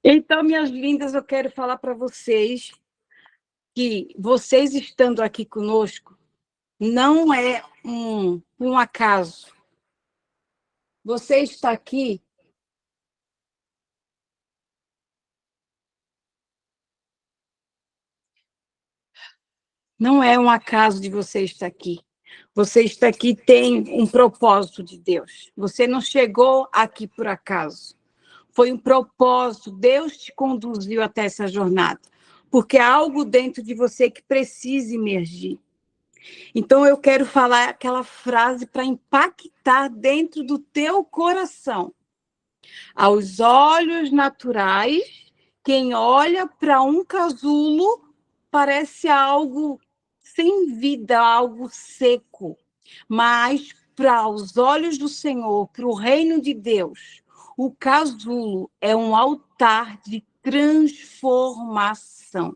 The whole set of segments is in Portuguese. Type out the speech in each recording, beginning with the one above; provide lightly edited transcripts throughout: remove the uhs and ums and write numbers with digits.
Então, minhas lindas, eu quero falar para vocês que vocês estando aqui conosco não é um acaso. Você está aqui, não é um acaso de você estar aqui. Você está aqui tem um propósito de Deus. Você não chegou aqui por acaso. Foi um propósito. Deus te conduziu até essa jornada. Porque há algo dentro de você que precisa emergir. Então, eu quero falar aquela frase para impactar dentro do teu coração. Aos olhos naturais, quem olha para um casulo parece algo sem vida, algo seco. Mas para os olhos do Senhor, para o reino de Deus, o casulo é um altar de transformação.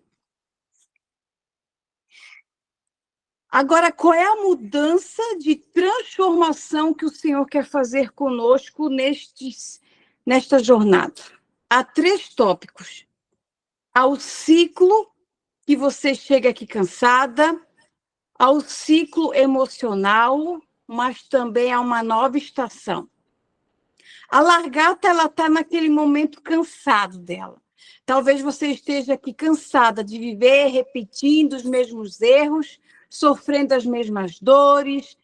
Agora, qual é a mudança de transformação que o Senhor quer fazer conosco nesta jornada? Há 3 tópicos. Há o ciclo que você chega aqui cansada, há o ciclo emocional, mas também há uma nova estação. A largata, ela está naquele momento cansado dela. Talvez você esteja aqui cansada de viver repetindo os mesmos erros, sofrendo as mesmas dores,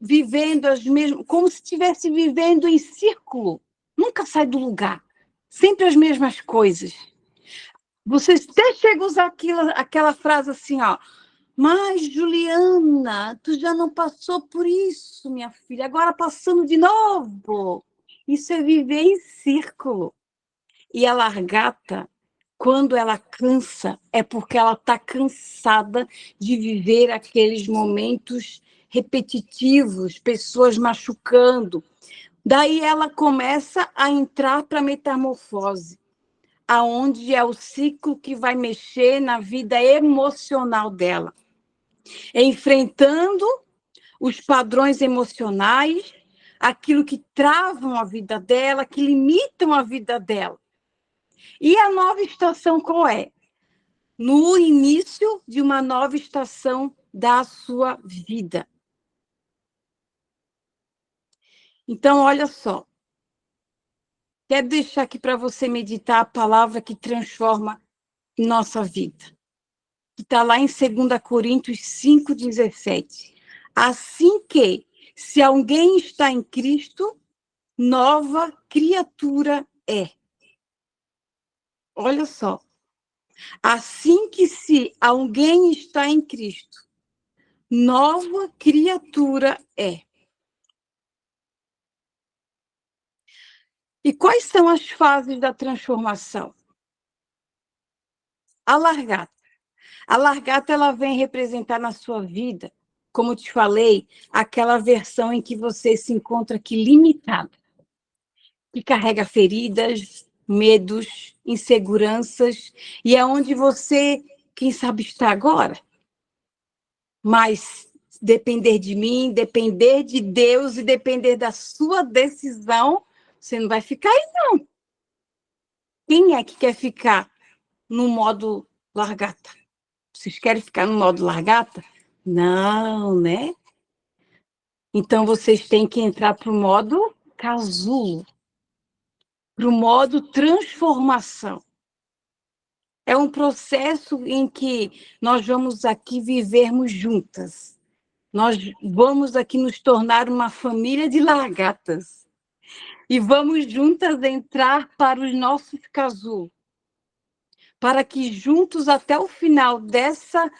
vivendo as mesmas, como se estivesse vivendo em círculo. Nunca sai do lugar. Sempre as mesmas coisas. Você até chega a usar aquela frase assim, ó. Mas, Juliana, tu já não passou por isso, minha filha. Agora passando de novo. Isso é viver em círculo. E a largata, quando ela cansa, é porque ela está cansada de viver aqueles momentos repetitivos, pessoas machucando. Daí ela começa a entrar para a metamorfose, aonde é o ciclo que vai mexer na vida emocional dela, enfrentando os padrões emocionais, aquilo que travam a vida dela, que limitam a vida dela. E a nova estação qual é? No início de uma nova estação da sua vida. Então, olha só. Quero deixar aqui para você meditar a palavra que transforma nossa vida. Que está lá em 2 Coríntios 5,17. Assim que, se alguém está em Cristo, nova criatura é. Olha só. Assim que, se alguém está em Cristo, nova criatura é. E quais são as fases da transformação? A largata. A largata, ela vem representar na sua vida, como eu te falei, aquela versão em que você se encontra aqui limitada, que carrega feridas, medos, inseguranças, e é onde você, quem sabe, está agora. Mas depender de mim, depender de Deus e depender da sua decisão, você não vai ficar aí, não. Quem é que quer ficar no modo largata? Vocês querem ficar no modo largata? Não, né? Então, vocês têm que entrar para o modo casulo, para o modo transformação. É um processo em que nós vamos aqui vivermos juntas. Nós vamos aqui nos tornar uma família de largatas. E vamos juntas entrar para os nossos casulos. Para que juntos, até o final dessa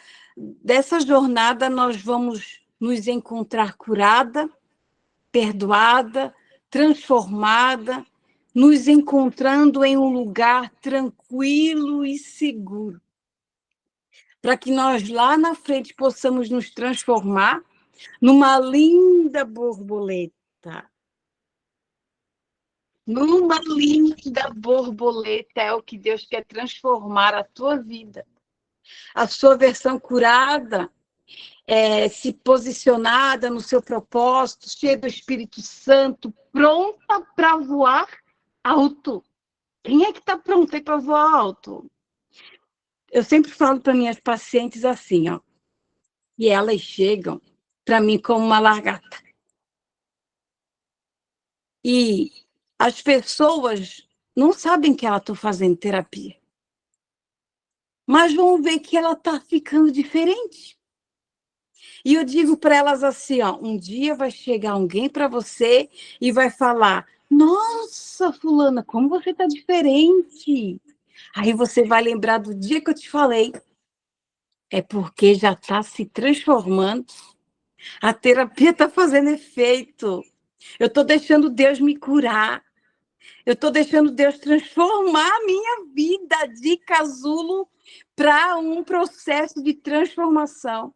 jornada, nós vamos nos encontrar curada, perdoada, transformada, nos encontrando em um lugar tranquilo e seguro. Para que nós lá na frente possamos nos transformar numa linda borboleta. Numa linda borboleta é o que Deus quer transformar a tua vida. A sua versão curada, se posicionada no seu propósito, cheia do Espírito Santo, pronta para voar alto. Quem é que está pronto aí para voar alto? Eu sempre falo para minhas pacientes assim, ó, e elas chegam para mim como uma lagarta. E as pessoas não sabem que ela está fazendo terapia, mas vão ver que ela está ficando diferente. E eu digo para elas assim, ó, um dia vai chegar alguém para você e vai falar, nossa, fulana, como você está diferente. Aí você vai lembrar do dia que eu te falei. É porque já está se transformando. A terapia está fazendo efeito. Eu estou deixando Deus me curar. Eu estou deixando Deus transformar a minha vida de casulo para um processo de transformação.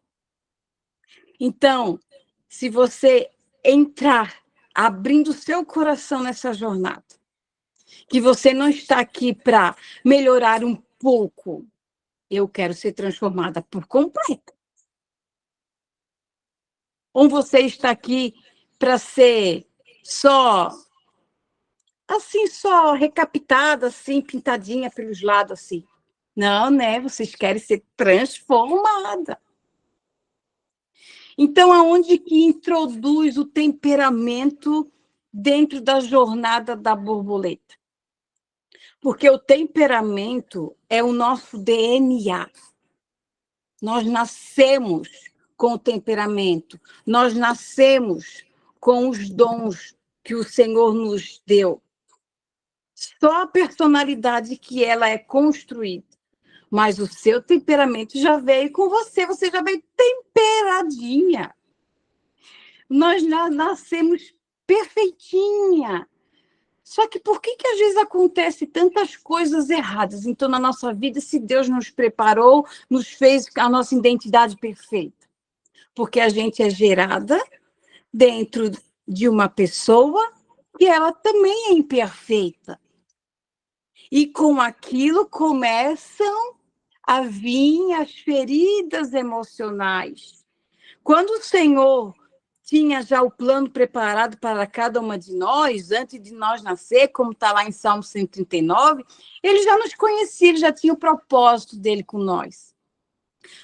Então, se você entrar abrindo o seu coração nessa jornada, que você não está aqui para melhorar um pouco, eu quero ser transformada por completo. Ou você está aqui para ser só, assim, só recapitada, assim, pintadinha pelos lados, assim. Não, né? Vocês querem ser transformada. Então, aonde que introduz o temperamento dentro da jornada da borboleta? Porque o temperamento é o nosso DNA. Nós nascemos com o temperamento, nós nascemos com os dons que o Senhor nos deu. Só a personalidade que ela é construída. Mas o seu temperamento já veio com você, você já veio temperadinha. Nós nascemos perfeitinha. Só que por que às vezes acontece tantas coisas erradas? Então, na nossa vida, se Deus nos preparou, nos fez a nossa identidade perfeita. Porque a gente é gerada dentro de uma pessoa que ela também é imperfeita. E com aquilo começam a vir as feridas emocionais. Quando o Senhor tinha já o plano preparado para cada uma de nós, antes de nós nascer, como está lá em Salmo 139, ele já nos conhecia, ele já tinha o propósito dele com nós.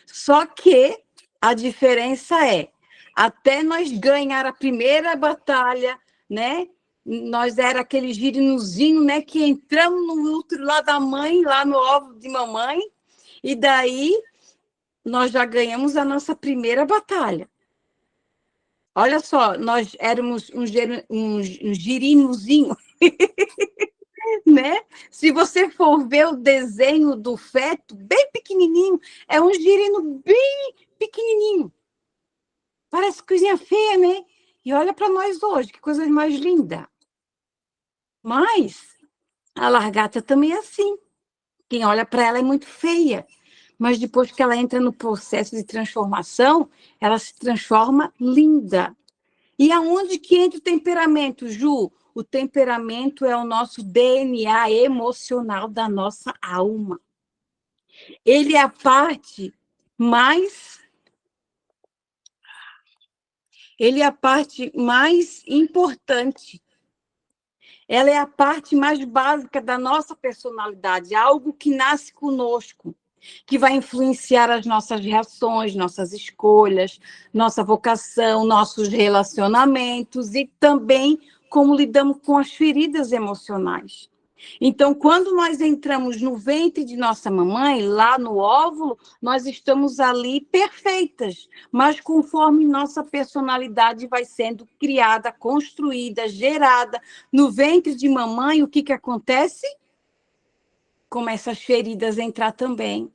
Só que a diferença é, até nós ganhar a primeira batalha, né? Nós era aquele girinozinho, né? Que entramos no útero lá da mãe, lá no óvulo de mamãe, e daí nós já ganhamos a nossa primeira batalha. Olha só, nós éramos um girinozinho, né? Se você for ver o desenho do feto, bem pequenininho, é um girino bem pequenininho. Parece coisinha feia, né? E olha para nós hoje, que coisa mais linda. Mas a largata também é assim. Quem olha para ela é muito feia. Mas depois que ela entra no processo de transformação, ela se transforma linda. E aonde que entra o temperamento, Ju? O temperamento é o nosso DNA emocional da nossa alma. Ele é a parte mais... Ele é a parte mais importante. Ela é a parte mais básica da nossa personalidade, algo que nasce conosco, que vai influenciar as nossas reações, nossas escolhas, nossa vocação, nossos relacionamentos e também como lidamos com as feridas emocionais. Então, quando nós entramos no ventre de nossa mamãe, lá no óvulo, nós estamos ali perfeitas, mas conforme nossa personalidade vai sendo criada, construída, gerada no ventre de mamãe, o que acontece? Começa as feridas a entrar também.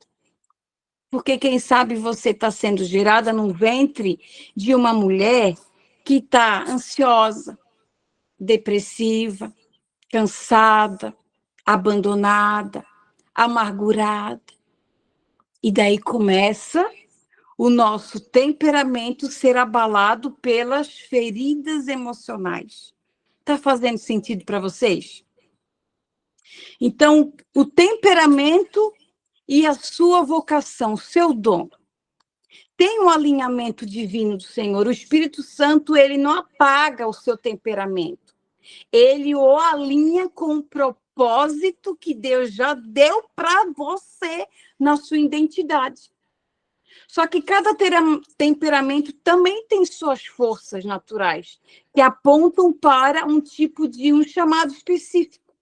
Porque, quem sabe, você está sendo gerada no ventre de uma mulher que está ansiosa, depressiva, cansada, abandonada, amargurada. E daí começa o nosso temperamento ser abalado pelas feridas emocionais. Está fazendo sentido para vocês? Então, o temperamento e a sua vocação, seu dom, tem um alinhamento divino do Senhor. O Espírito Santo, ele não apaga o seu temperamento. Ele o alinha com o propósito propósito que Deus já deu para você na sua identidade. Só que cada temperamento também tem suas forças naturais, que apontam para um tipo de um chamado específico.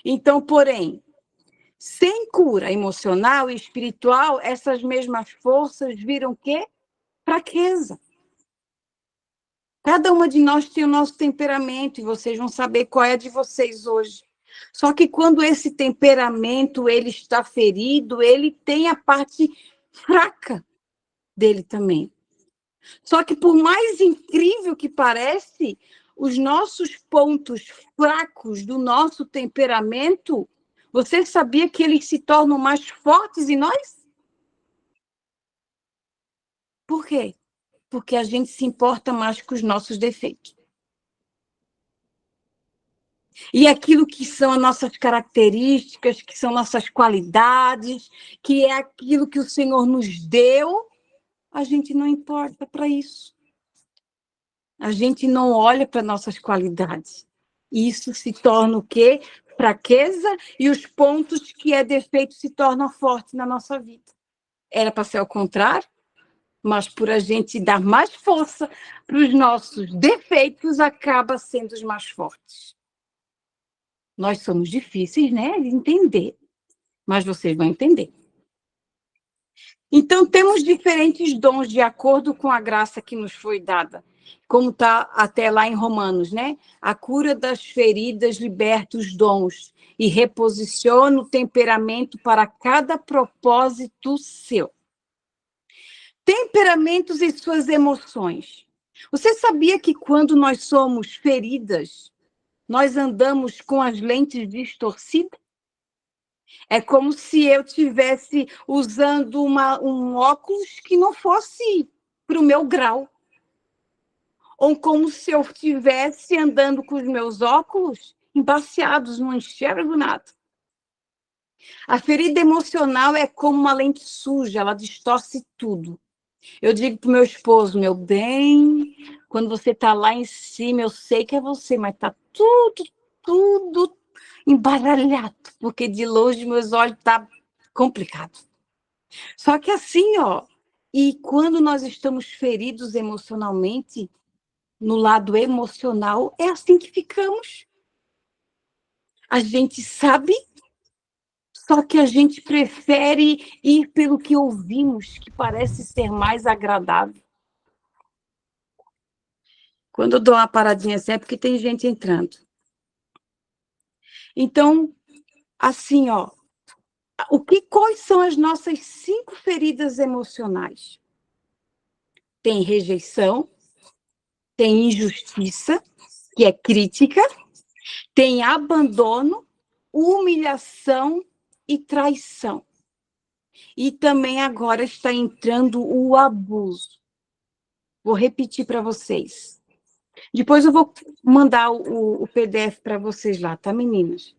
Então, porém, sem cura emocional e espiritual, essas mesmas forças viram o quê? Fraqueza. Cada uma de nós tem o nosso temperamento e vocês vão saber qual é a de vocês hoje. Só que quando esse temperamento ele está ferido, ele tem a parte fraca dele também. Só que por mais incrível que parece, os nossos pontos fracos do nosso temperamento, você sabia que eles se tornam mais fortes em nós? Por quê? Porque a gente se importa mais com os nossos defeitos. E aquilo que são as nossas características, que são nossas qualidades, que é aquilo que o Senhor nos deu, a gente não importa para isso. A gente não olha para nossas qualidades. Isso se torna o quê? Fraqueza, e os pontos que é defeito se tornam fortes na nossa vida. Era para ser ao contrário, mas por a gente dar mais força para os nossos defeitos, acaba sendo os mais fortes. Nós somos difíceis, né, de entender, mas vocês vão entender. Então, temos diferentes dons de acordo com a graça que nos foi dada, como está até lá em Romanos, né? A cura das feridas liberta os dons e reposiciona o temperamento para cada propósito seu. Temperamentos e suas emoções. Você sabia que quando nós somos feridas, nós andamos com as lentes distorcidas? É como se eu tivesse usando um óculos que não fosse para o meu grau. Ou como se eu estivesse andando com os meus óculos embaciados, não enxergo nada. A ferida emocional é como uma lente suja, ela distorce tudo. Eu digo para o meu esposo, meu bem, quando você está lá em cima, eu sei que é você, mas está tudo embaralhado, porque de longe meus olhos estão complicados. Só que assim, ó, e quando nós estamos feridos emocionalmente, no lado emocional, é assim que ficamos. A gente sabe, só que a gente prefere ir pelo que ouvimos, que parece ser mais agradável. Quando eu dou uma paradinha assim, é porque tem gente entrando. Então, assim, ó, quais são as nossas 5 feridas emocionais? Tem rejeição, tem injustiça, que é crítica, tem abandono, humilhação e traição. E também agora está entrando o abuso. Vou repetir para vocês. Depois eu vou mandar o PDF para vocês lá, tá, meninas?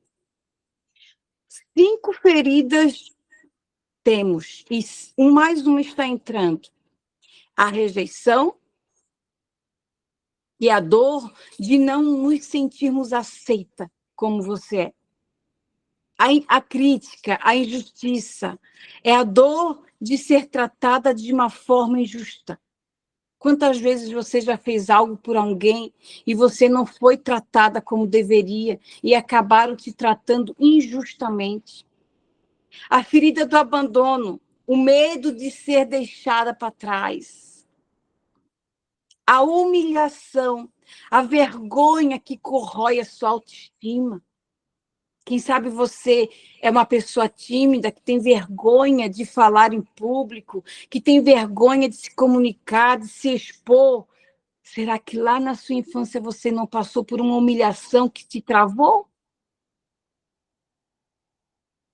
5 feridas temos, e mais uma está entrando. A rejeição e a dor de não nos sentirmos aceita como você é. A crítica, a injustiça, é a dor de ser tratada de uma forma injusta. Quantas vezes você já fez algo por alguém e você não foi tratada como deveria e acabaram te tratando injustamente? A ferida do abandono, o medo de ser deixada para trás. A humilhação, a vergonha que corrói a sua autoestima. Quem sabe você é uma pessoa tímida, que tem vergonha de falar em público, que tem vergonha de se comunicar, de se expor. Será que lá na sua infância você não passou por uma humilhação que te travou?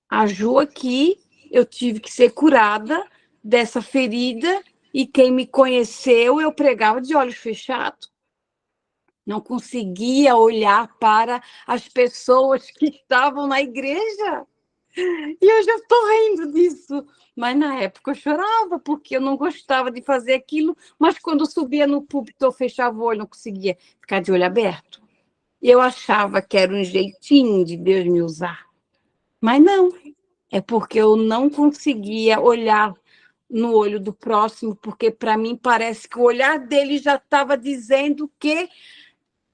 A Ju aqui, eu tive que ser curada dessa ferida, e quem me conheceu, eu pregava de olhos fechados. Não conseguia olhar para as pessoas que estavam na igreja. E eu já estou rindo disso. Mas na época eu chorava, porque eu não gostava de fazer aquilo, mas quando subia no púlpito eu fechava o olho, não conseguia ficar de olho aberto. Eu achava que era um jeitinho de Deus me usar, mas não. É porque eu não conseguia olhar no olho do próximo, porque para mim parece que o olhar dele já estava dizendo que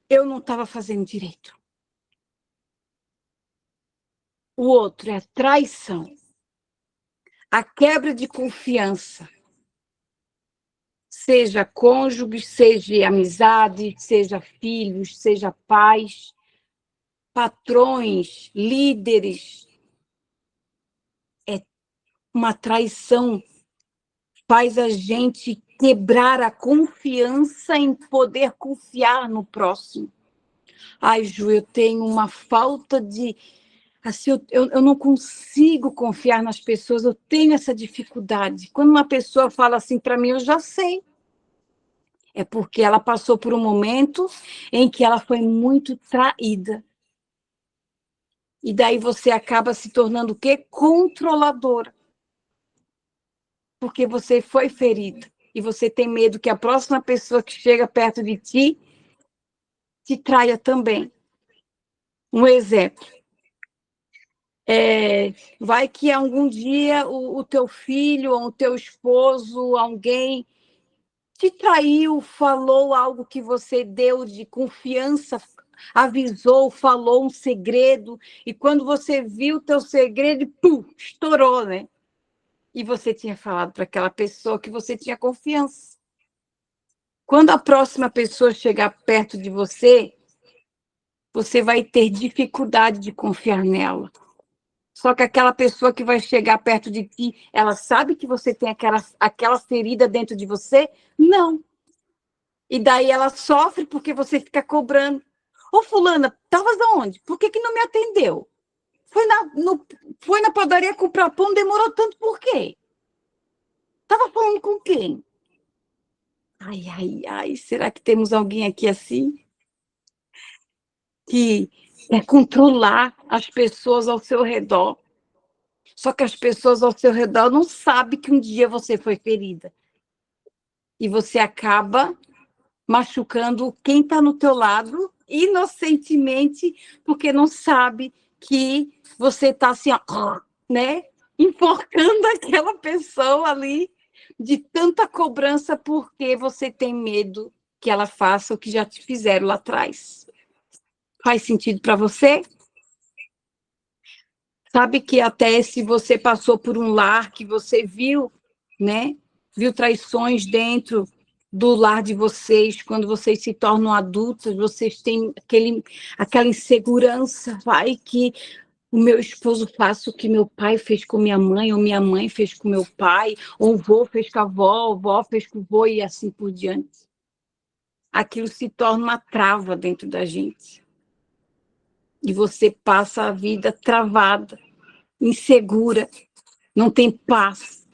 eu não estava fazendo direito. O outro é a traição, a quebra de confiança, seja cônjuge, seja amizade, seja filhos, seja pais, patrões, líderes. É uma traição, faz a gente quebrar a confiança em poder confiar no próximo. Ai, Ju, eu tenho uma falta de... Assim, eu não consigo confiar nas pessoas, eu tenho essa dificuldade. Quando uma pessoa fala assim para mim, eu já sei. É porque ela passou por um momento em que ela foi muito traída. E daí você acaba se tornando o quê? Controladora. Porque você foi ferida. E você tem medo que a próxima pessoa que chega perto de ti te traia também. Um exemplo. Vai que algum dia o teu filho, ou o teu esposo, alguém te traiu, falou algo que você deu de confiança, avisou, falou um segredo, e quando você viu o teu segredo, pum, estourou, né? E você tinha falado para aquela pessoa que você tinha confiança. Quando a próxima pessoa chegar perto de você, você vai ter dificuldade de confiar nela. Só que aquela pessoa que vai chegar perto de ti, ela sabe que você tem aquela ferida dentro de você? Não. E daí ela sofre porque você fica cobrando. Ô, fulana, estavas aonde? Por que não me atendeu? Foi na padaria comprar pão, demorou tanto por quê? Estava falando com quem? Ai, ai, ai, será que temos alguém aqui assim? Que quer controlar as pessoas ao seu redor. Só que as pessoas ao seu redor não sabem que um dia você foi ferida. E você acaba machucando quem está no teu lado inocentemente, porque não sabe que você está assim, ó, né? Enforcando aquela pessoa ali de tanta cobrança porque você tem medo que ela faça o que já te fizeram lá atrás. Faz sentido para você? Sabe que até se você passou por um lar que você viu, né? Viu traições dentro do lar de vocês, quando vocês se tornam adultos, vocês têm aquela insegurança, vai que o meu esposo faça o que meu pai fez com minha mãe, ou minha mãe fez com meu pai, ou o vô fez com a avó, o vó fez com o vô, e assim por diante. Aquilo se torna uma trava dentro da gente. E você passa a vida travada, insegura, não tem paz,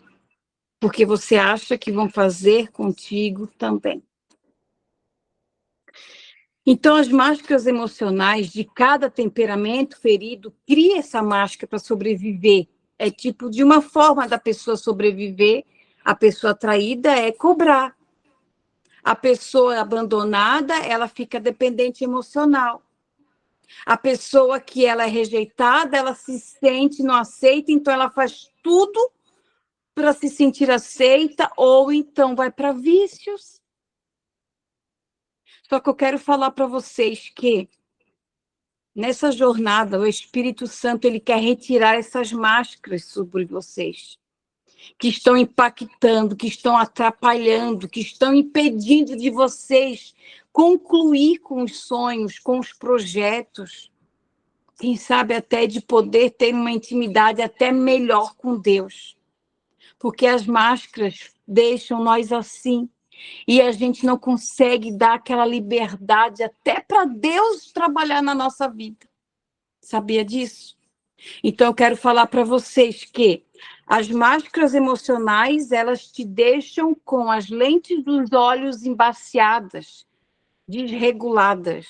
porque você acha que vão fazer contigo também. Então, as máscaras emocionais de cada temperamento ferido cria essa máscara para sobreviver. É tipo de uma forma da pessoa sobreviver. A pessoa traída é cobrar. A pessoa abandonada, ela fica dependente emocional. A pessoa que ela é rejeitada, ela se sente não aceita, então ela faz tudo para se sentir aceita, ou então vai para vícios. Só que eu quero falar para vocês que nessa jornada o Espírito Santo ele quer retirar essas máscaras sobre vocês, que estão impactando, que estão atrapalhando, que estão impedindo de vocês concluir com os sonhos, com os projetos, quem sabe até de poder ter uma intimidade até melhor com Deus. Porque as máscaras deixam nós assim, e a gente não consegue dar aquela liberdade até para Deus trabalhar na nossa vida. Sabia disso? Então, eu quero falar para vocês que as máscaras emocionais, elas te deixam com as lentes dos olhos embaciadas, desreguladas.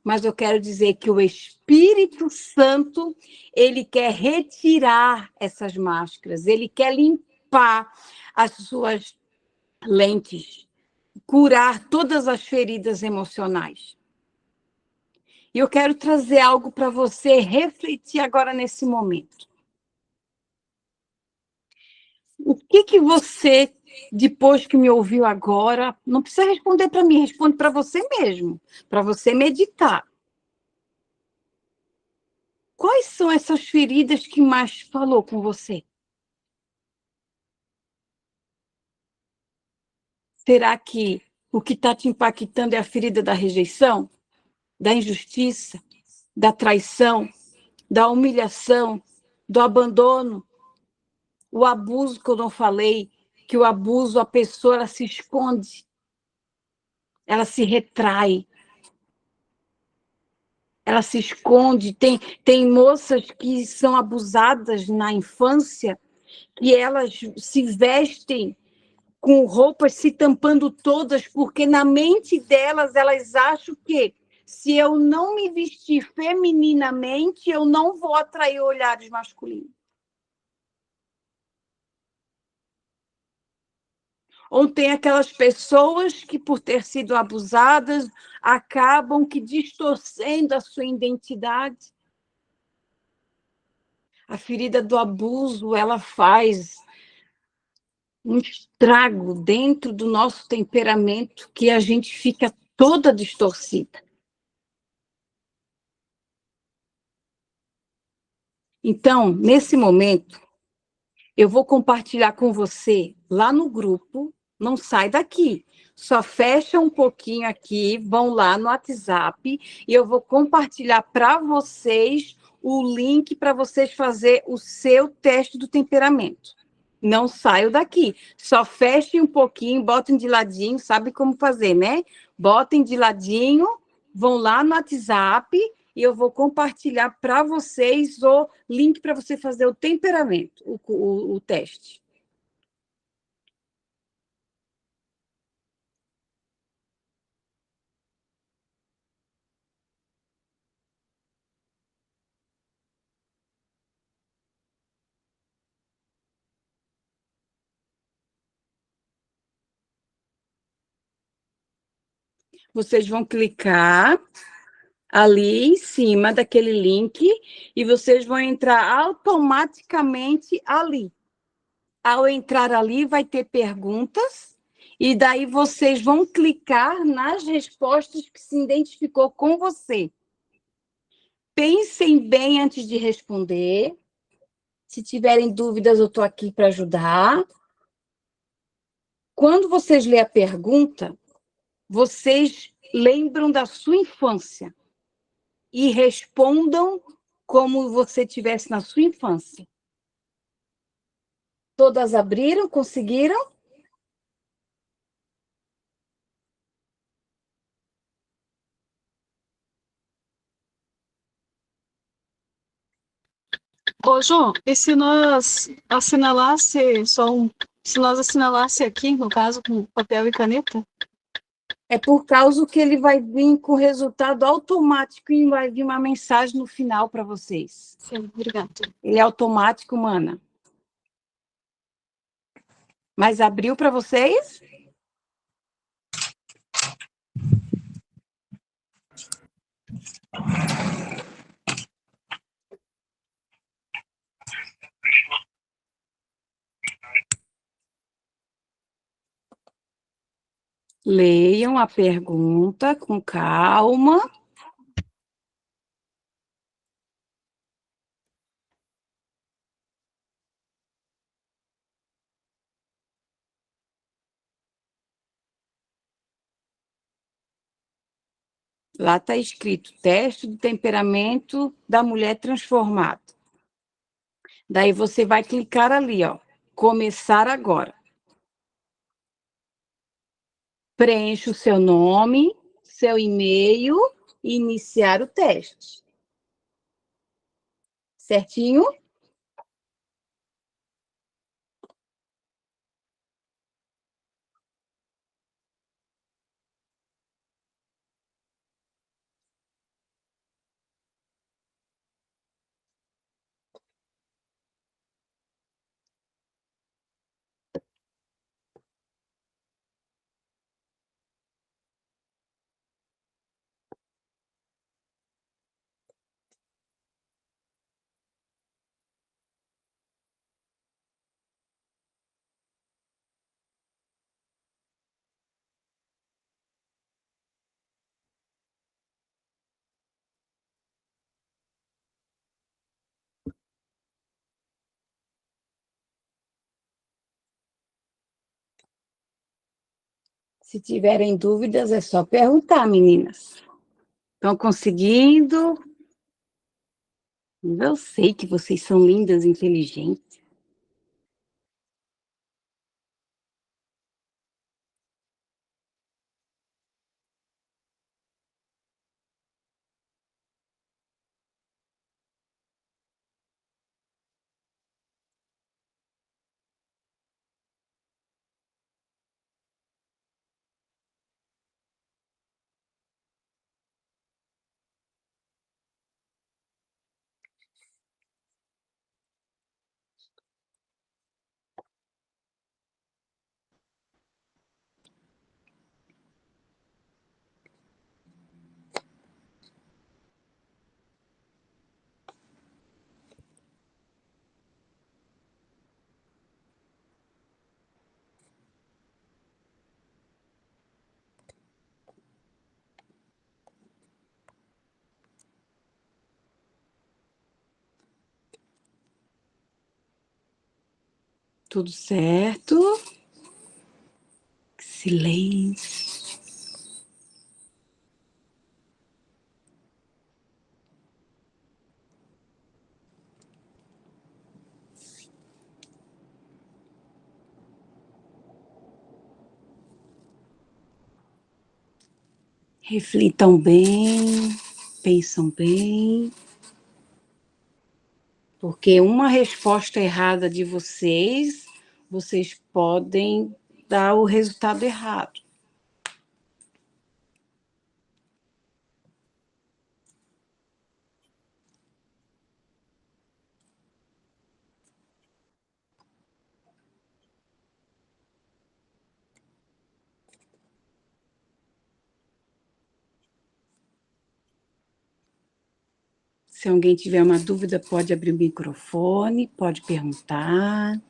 Mas eu quero dizer que o Espírito Santo, ele quer retirar essas máscaras, ele quer limpar as suas lentes, curar todas as feridas emocionais. E eu quero trazer algo para você refletir agora nesse momento. O que você, depois que me ouviu agora, não precisa responder para mim, responde para você mesmo, para você meditar. Quais são essas feridas que mais falou com você? Será que o que está te impactando é a ferida da rejeição, da injustiça, da traição, da humilhação, do abandono, o abuso que eu não falei, que o abuso, a pessoa ela se esconde, ela se retrai, ela se esconde. Tem moças que são abusadas na infância e elas se vestem com roupas se tampando todas, porque na mente delas elas acham que se eu não me vestir femininamente, eu não vou atrair olhares masculinos. Ou tem aquelas pessoas que, por ter sido abusadas, acabam que distorcendo a sua identidade. A ferida do abuso, ela faz um estrago dentro do nosso temperamento que a gente fica toda distorcida. Então, nesse momento, eu vou compartilhar com você lá no grupo, não sai daqui, só fecha um pouquinho aqui, vão lá no WhatsApp e eu vou compartilhar para vocês o link para vocês fazer o seu teste do temperamento. Não saio daqui, só fechem um pouquinho, botem de ladinho, sabe como fazer, né? Botem de ladinho, vão lá no WhatsApp e eu vou compartilhar para vocês o link para você fazer o temperamento, o teste. Vocês vão clicar ali em cima daquele link e vocês vão entrar automaticamente ali. Ao entrar ali, vai ter perguntas e daí vocês vão clicar nas respostas que se identificou com você. Pensem bem antes de responder. Se tiverem dúvidas, eu estou aqui para ajudar. Quando vocês lerem a pergunta, vocês lembram da sua infância e respondam como você tivesse na sua infância. Todas abriram? Conseguiram? Ô, João, e se nós assinalasse se nós assinalasse aqui, no caso, com papel e caneta? É por causa que ele vai vir com resultado automático e vai vir uma mensagem no final para vocês. Sim, obrigada. Ele é automático, mana. Mas abriu para vocês? Leiam a pergunta com calma. Lá está escrito teste do temperamento da mulher transformada. Daí você vai clicar ali, ó, começar agora. Preencha o seu nome, seu e-mail e iniciar o teste. Certinho? Se tiverem dúvidas, é só perguntar, meninas. Estão conseguindo? Eu sei que vocês são lindas, inteligentes. Tudo certo? Silêncio. Reflitam bem, pensam bem, porque uma resposta errada de vocês, vocês podem dar o resultado errado. Se alguém tiver uma dúvida, pode abrir o microfone, pode perguntar.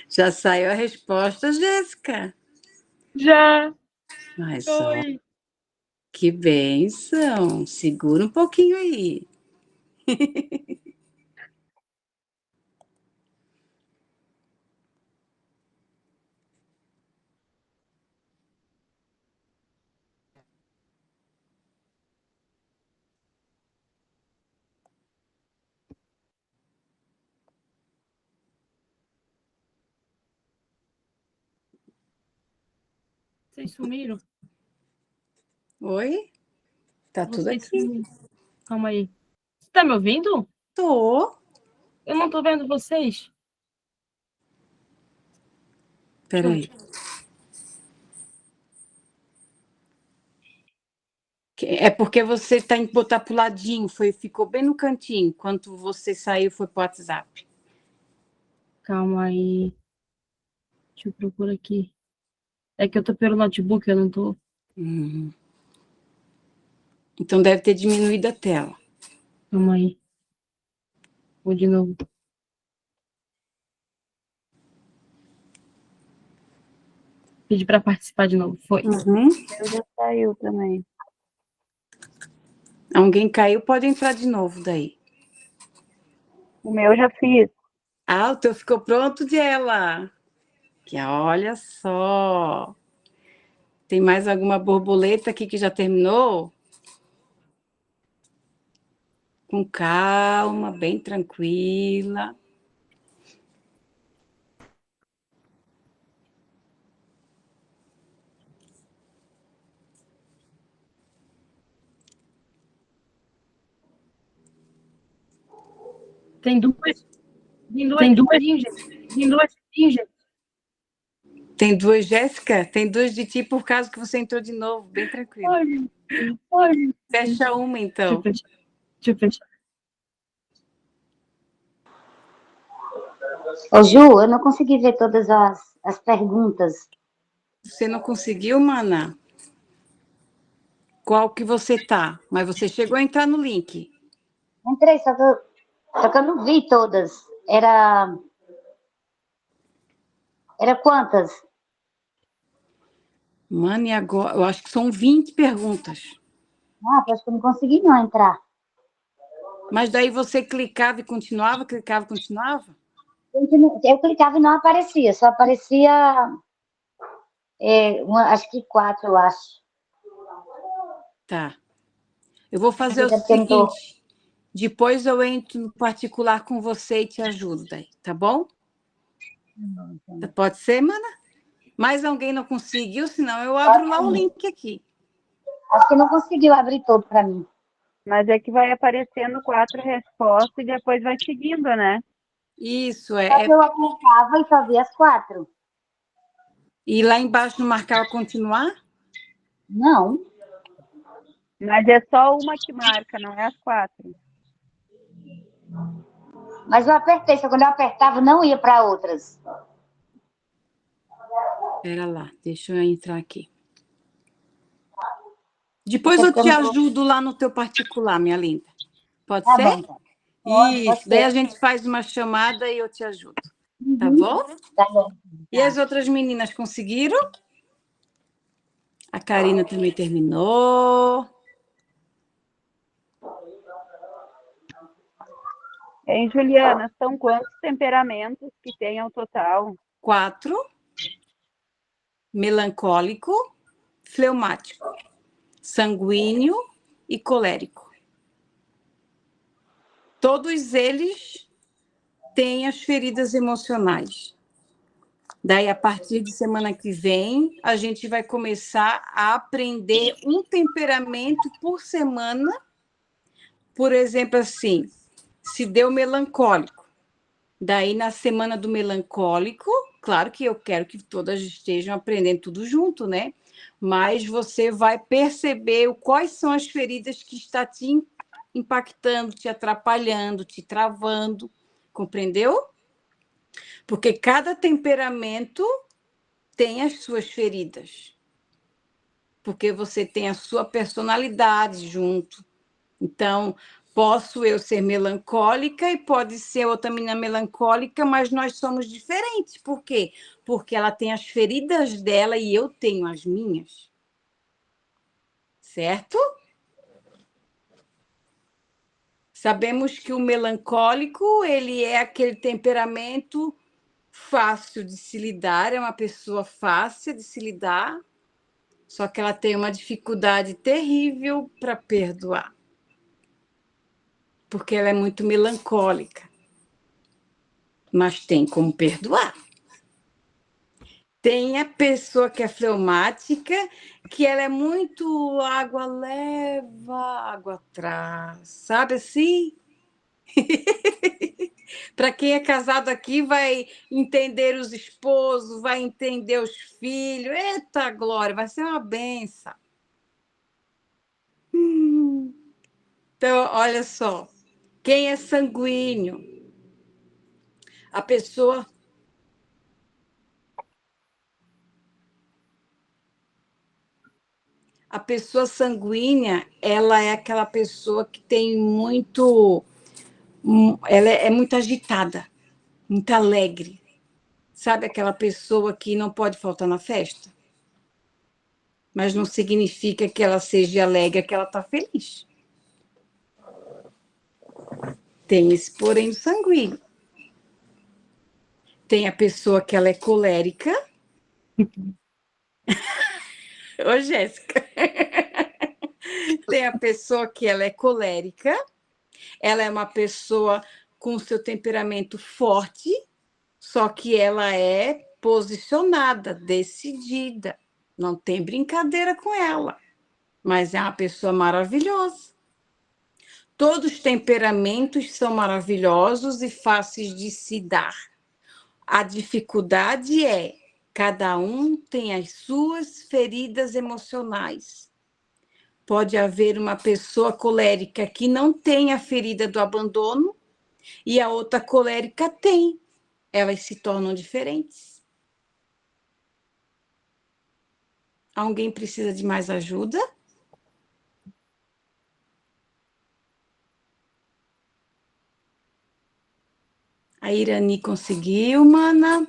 Já saiu a resposta, Jéssica? Já. Mas Oi. ó, que bênção. Segura um pouquinho aí. Vocês sumiram? Oi? Tá tudo Vocês aqui. sumiram. Calma aí. Você tá me ouvindo? Tô. Eu não tô vendo vocês. Peraí. É porque você tá em botar pro ladinho, ficou bem no cantinho. Enquanto você saiu, foi pro WhatsApp. Calma aí. Deixa eu procurar aqui. É que eu tô pelo notebook, eu não tô. Então deve ter diminuído a tela. Calma aí. Vou de novo. Pedi para participar de novo. Foi. Uhum. Eu já saiu também. Alguém caiu, pode entrar de novo daí. O meu eu já fiz. Ah, o teu ficou pronto, Diela. Que olha só. Tem mais alguma borboleta aqui que já terminou? Com calma, bem tranquila. Tem duas. Tem duas ninjas. Tem duas, Jéssica? Tem duas de ti por causa que você entrou de novo, bem tranquilo. Pode. Fecha uma, então. Deixa eu fechar. Ô, Ju, eu não consegui ver todas as perguntas. Você não conseguiu, Mana? Qual que você tá? Mas você chegou a entrar no link. Entrei, só que eu não vi todas. Era quantas? Mana, e agora? Eu acho que são 20 perguntas. Ah, acho que eu não consegui não entrar. Mas daí você clicava e continuava, clicava e continuava? Eu clicava e não aparecia, só aparecia, acho que 4, eu acho. Tá. Eu vou fazer o Mas é porque eu não tô... seguinte. Depois eu entro no particular com você e te ajudo daí, tá bom? Pode ser, Mana? Mais alguém não conseguiu? Senão eu abro lá o link aqui. Acho que não conseguiu abrir todo para mim. Mas é que vai aparecendo 4 respostas e depois vai seguindo, né? Isso, Só que eu aplicava e só via as 4. E lá embaixo não marcava continuar? Não, Mas é só uma que marca, não é as 4. mas eu apertei, só quando eu apertava não ia para outras. Pera lá, deixa eu entrar aqui. Depois Até eu porque eu te não tô... ajudo lá no teu particular, minha linda. Pode Tá ser? bom, então. Pode Isso, daí a ser. gente faz uma chamada e eu te ajudo. Tá bom? Tá bom. E as outras meninas conseguiram? A Karina também terminou. Hein, Juliana, são quantos temperamentos que tem ao total? 4. Melancólico, fleumático, sanguíneo e colérico. Todos eles têm as feridas emocionais. Daí, a partir de semana que vem, a gente vai começar a aprender um temperamento por semana. Por exemplo, assim, se deu melancólico. Daí, na semana do melancólico, claro que eu quero que todas estejam aprendendo tudo junto, né? Mas você vai perceber quais são as feridas que está te impactando, te atrapalhando, te travando, compreendeu? Porque cada temperamento tem as suas feridas, porque você tem a sua personalidade junto. Então, posso eu ser melancólica e pode ser outra menina melancólica, mas nós somos diferentes. Por quê? Porque ela tem as feridas dela e eu tenho as minhas. Certo? Sabemos que o melancólico, ele é aquele temperamento fácil de se lidar, é uma pessoa fácil de se lidar, só que ela tem uma dificuldade terrível para perdoar, porque ela é muito melancólica, mas tem como perdoar. Tem a pessoa que é fleumática, que ela é muito água leva, água atrás, sabe assim? Para quem é casado aqui vai entender os esposos, vai entender os filhos. Eita, Glória, vai ser uma benção. Então, olha só. Quem é sanguíneo? A pessoa. A pessoa sanguínea, ela é aquela pessoa que tem muito... Ela é muito agitada, muito alegre. Sabe aquela pessoa que não pode faltar na festa? Mas não significa que ela seja alegre, que ela está feliz. Tem esse porém do sanguíneo. Tem a pessoa que ela é colérica. Ô, Jéssica. Tem a pessoa que ela é colérica. Ela é uma pessoa com seu temperamento forte, só que ela é posicionada, decidida. Não tem brincadeira com ela, mas é uma pessoa maravilhosa. Todos os temperamentos são maravilhosos e fáceis de se dar. A dificuldade é cada um tem as suas feridas emocionais. Pode haver uma pessoa colérica que não tem a ferida do abandono e a outra colérica tem. Elas se tornam diferentes. Alguém precisa de mais ajuda? A Irani conseguiu, mana.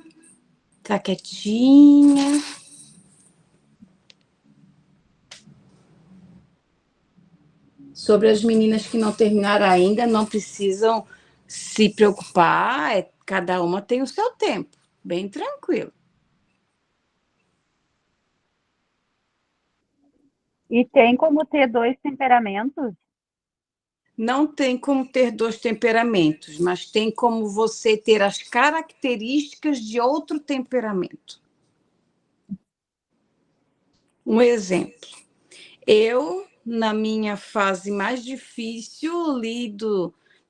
Tá quietinha. Sobre as meninas que não terminaram ainda, não precisam se preocupar. Cada uma tem o seu tempo. Bem tranquilo. E tem como ter dois temperamentos? Não tem como ter dois temperamentos, mas tem como você ter as características de outro temperamento. Um exemplo. Eu, na minha fase mais difícil,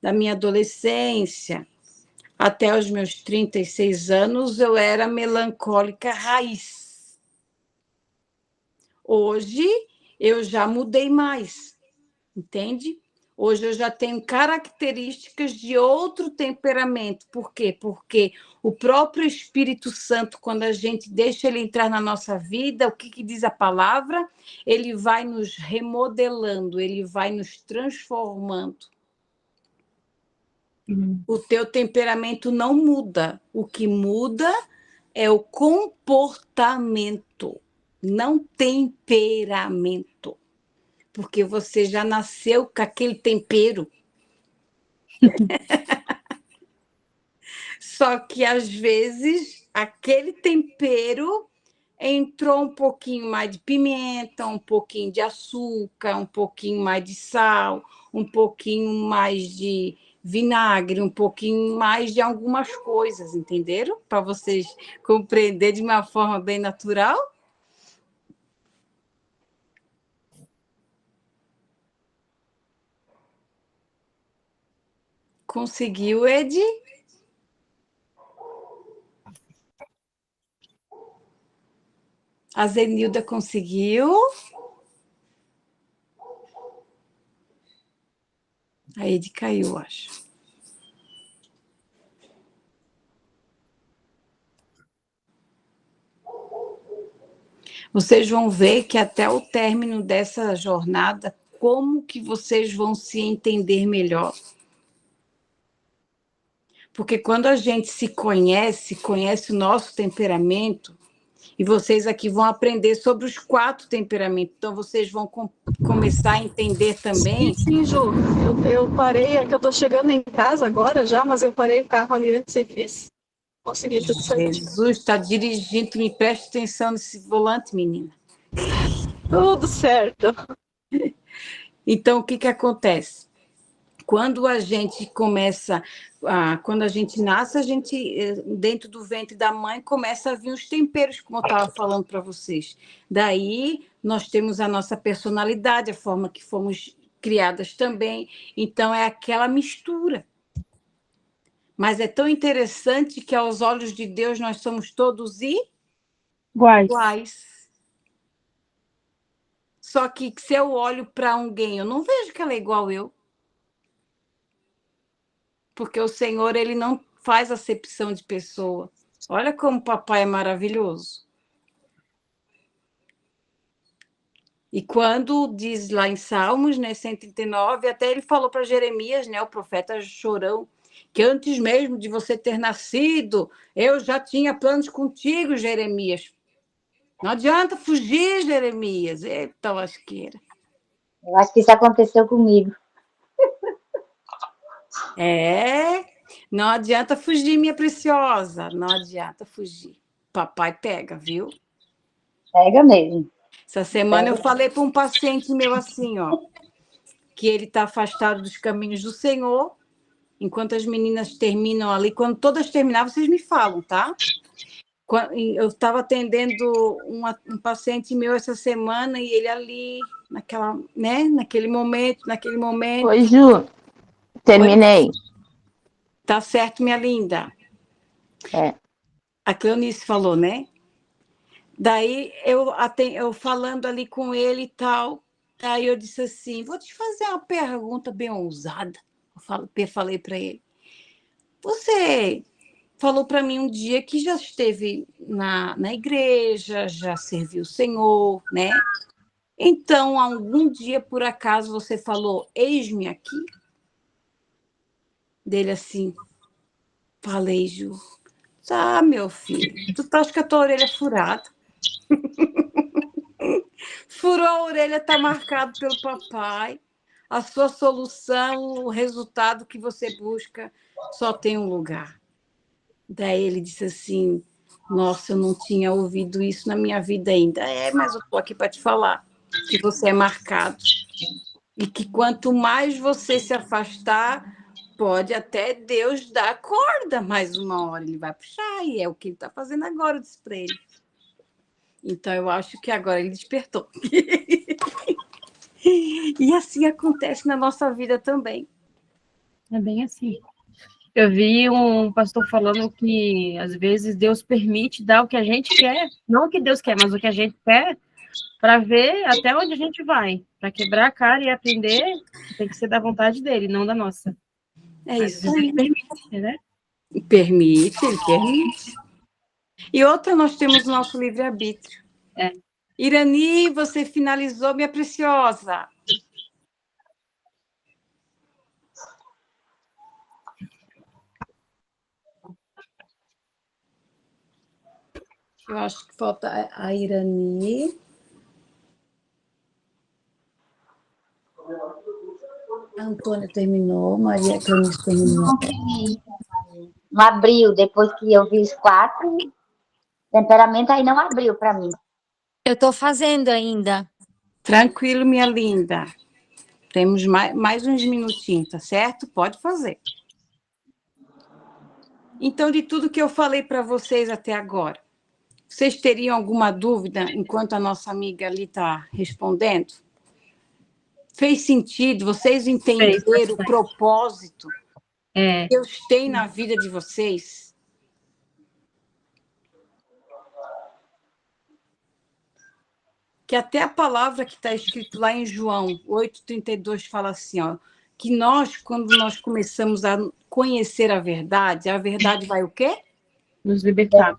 da minha adolescência até os meus 36 anos, eu era melancólica raiz. Hoje, eu já mudei mais, entende? Hoje eu já tenho características de outro temperamento. Por quê? Porque o próprio Espírito Santo, quando a gente deixa ele entrar na nossa vida, o que diz a palavra? Ele vai nos remodelando, ele vai nos transformando. O teu temperamento não muda. O que muda é o comportamento, não temperamento. Porque você já nasceu com aquele tempero. Só que, às vezes, aquele tempero entrou um pouquinho mais de pimenta, um pouquinho de açúcar, um pouquinho mais de sal, um pouquinho mais de vinagre, um pouquinho mais de algumas coisas, entenderam? Para vocês compreender de uma forma bem natural. Conseguiu, Ed? A Zenilda conseguiu. A Ed caiu, acho. Vocês vão ver que até o término dessa jornada, como que vocês vão se entender melhor. Porque quando a gente se conhece o nosso temperamento, e vocês aqui vão aprender sobre os 4 temperamentos, então vocês vão começar a entender também. Sim, Ju, eu parei, é que eu estou chegando em casa agora já, mas eu parei o carro ali antes e fiz. Consegui tudo certinho. Jesus está dirigindo, me preste atenção nesse volante, menina. Tudo certo. Então, o que acontece? Quando a gente começa, quando a gente nasce, a gente, dentro do ventre da mãe, começa a vir os temperos, como eu estava falando para vocês. Daí, nós temos a nossa personalidade, a forma que fomos criadas também. Então, é aquela mistura. Mas é tão interessante que, aos olhos de Deus, nós somos todos iguais. Só que, se eu olho para alguém, eu não vejo que ela é igual eu. Porque o Senhor, ele não faz acepção de pessoa. Olha como o papai é maravilhoso. E quando diz lá em Salmos, né, 139, até ele falou para Jeremias, né, o profeta chorão, que antes mesmo de você ter nascido, eu já tinha planos contigo, Jeremias. Não adianta fugir, Jeremias. Eita lasqueira. Eu acho que isso aconteceu comigo. Não adianta fugir, minha preciosa. Não adianta fugir. Papai pega, viu? Pega mesmo. Essa semana eu falei para um paciente meu assim, ó, que ele está afastado dos caminhos do Senhor, enquanto as meninas terminam ali. Quando todas terminar, vocês me falam, tá? Eu estava atendendo um paciente meu essa semana e ele ali, naquele momento. Oi, Ju. Terminei. Tá certo, minha linda. É. A Cleonice falou, né? Daí eu falando ali com ele e tal, aí eu disse assim, vou te fazer uma pergunta bem ousada. Eu falei para ele, você falou para mim um dia que já esteve na igreja, já serviu o Senhor, né? Então, algum dia, por acaso, você falou, eis-me aqui? Dele assim, falei, Ju, tá, meu filho, tu tá com a tua orelha furada. Furou a orelha, está marcado pelo papai. A sua solução, o resultado que você busca, só tem um lugar. Daí ele disse assim, nossa, eu não tinha ouvido isso na minha vida ainda. Mas eu estou aqui para te falar que você é marcado. E que quanto mais você se afastar, pode até Deus dar corda, mas uma hora ele vai puxar, e é o que ele está fazendo agora, eu disse para ele. Então, eu acho que agora ele despertou. E assim acontece na nossa vida também. É bem assim. Eu vi um pastor falando que, às vezes, Deus permite dar o que a gente quer, não o que Deus quer, mas o que a gente quer, para ver até onde a gente vai. Para quebrar a cara e aprender, tem que ser da vontade dele, não da nossa. É Às isso vezes aí. ele permite, né? Ele permite. E outra, nós temos o nosso livre-arbítrio. Irani, você finalizou, minha preciosa. Eu acho que falta a Irani. A Antônia terminou, Maria Cleonice terminou. Não abriu, depois que eu vi os 4, temperamento aí não abriu para mim. Eu estou fazendo ainda. Tranquilo, minha linda. Temos mais uns minutinhos, tá certo? Pode fazer. Então, de tudo que eu falei para vocês até agora, vocês teriam alguma dúvida enquanto a nossa amiga ali está respondendo? Fez sentido? Vocês entenderam o propósito que Deus tem na vida de vocês? Que até a palavra que está escrito lá em João 8,32 fala assim, ó, que quando nós começamos a conhecer a verdade vai o quê? Nos libertar.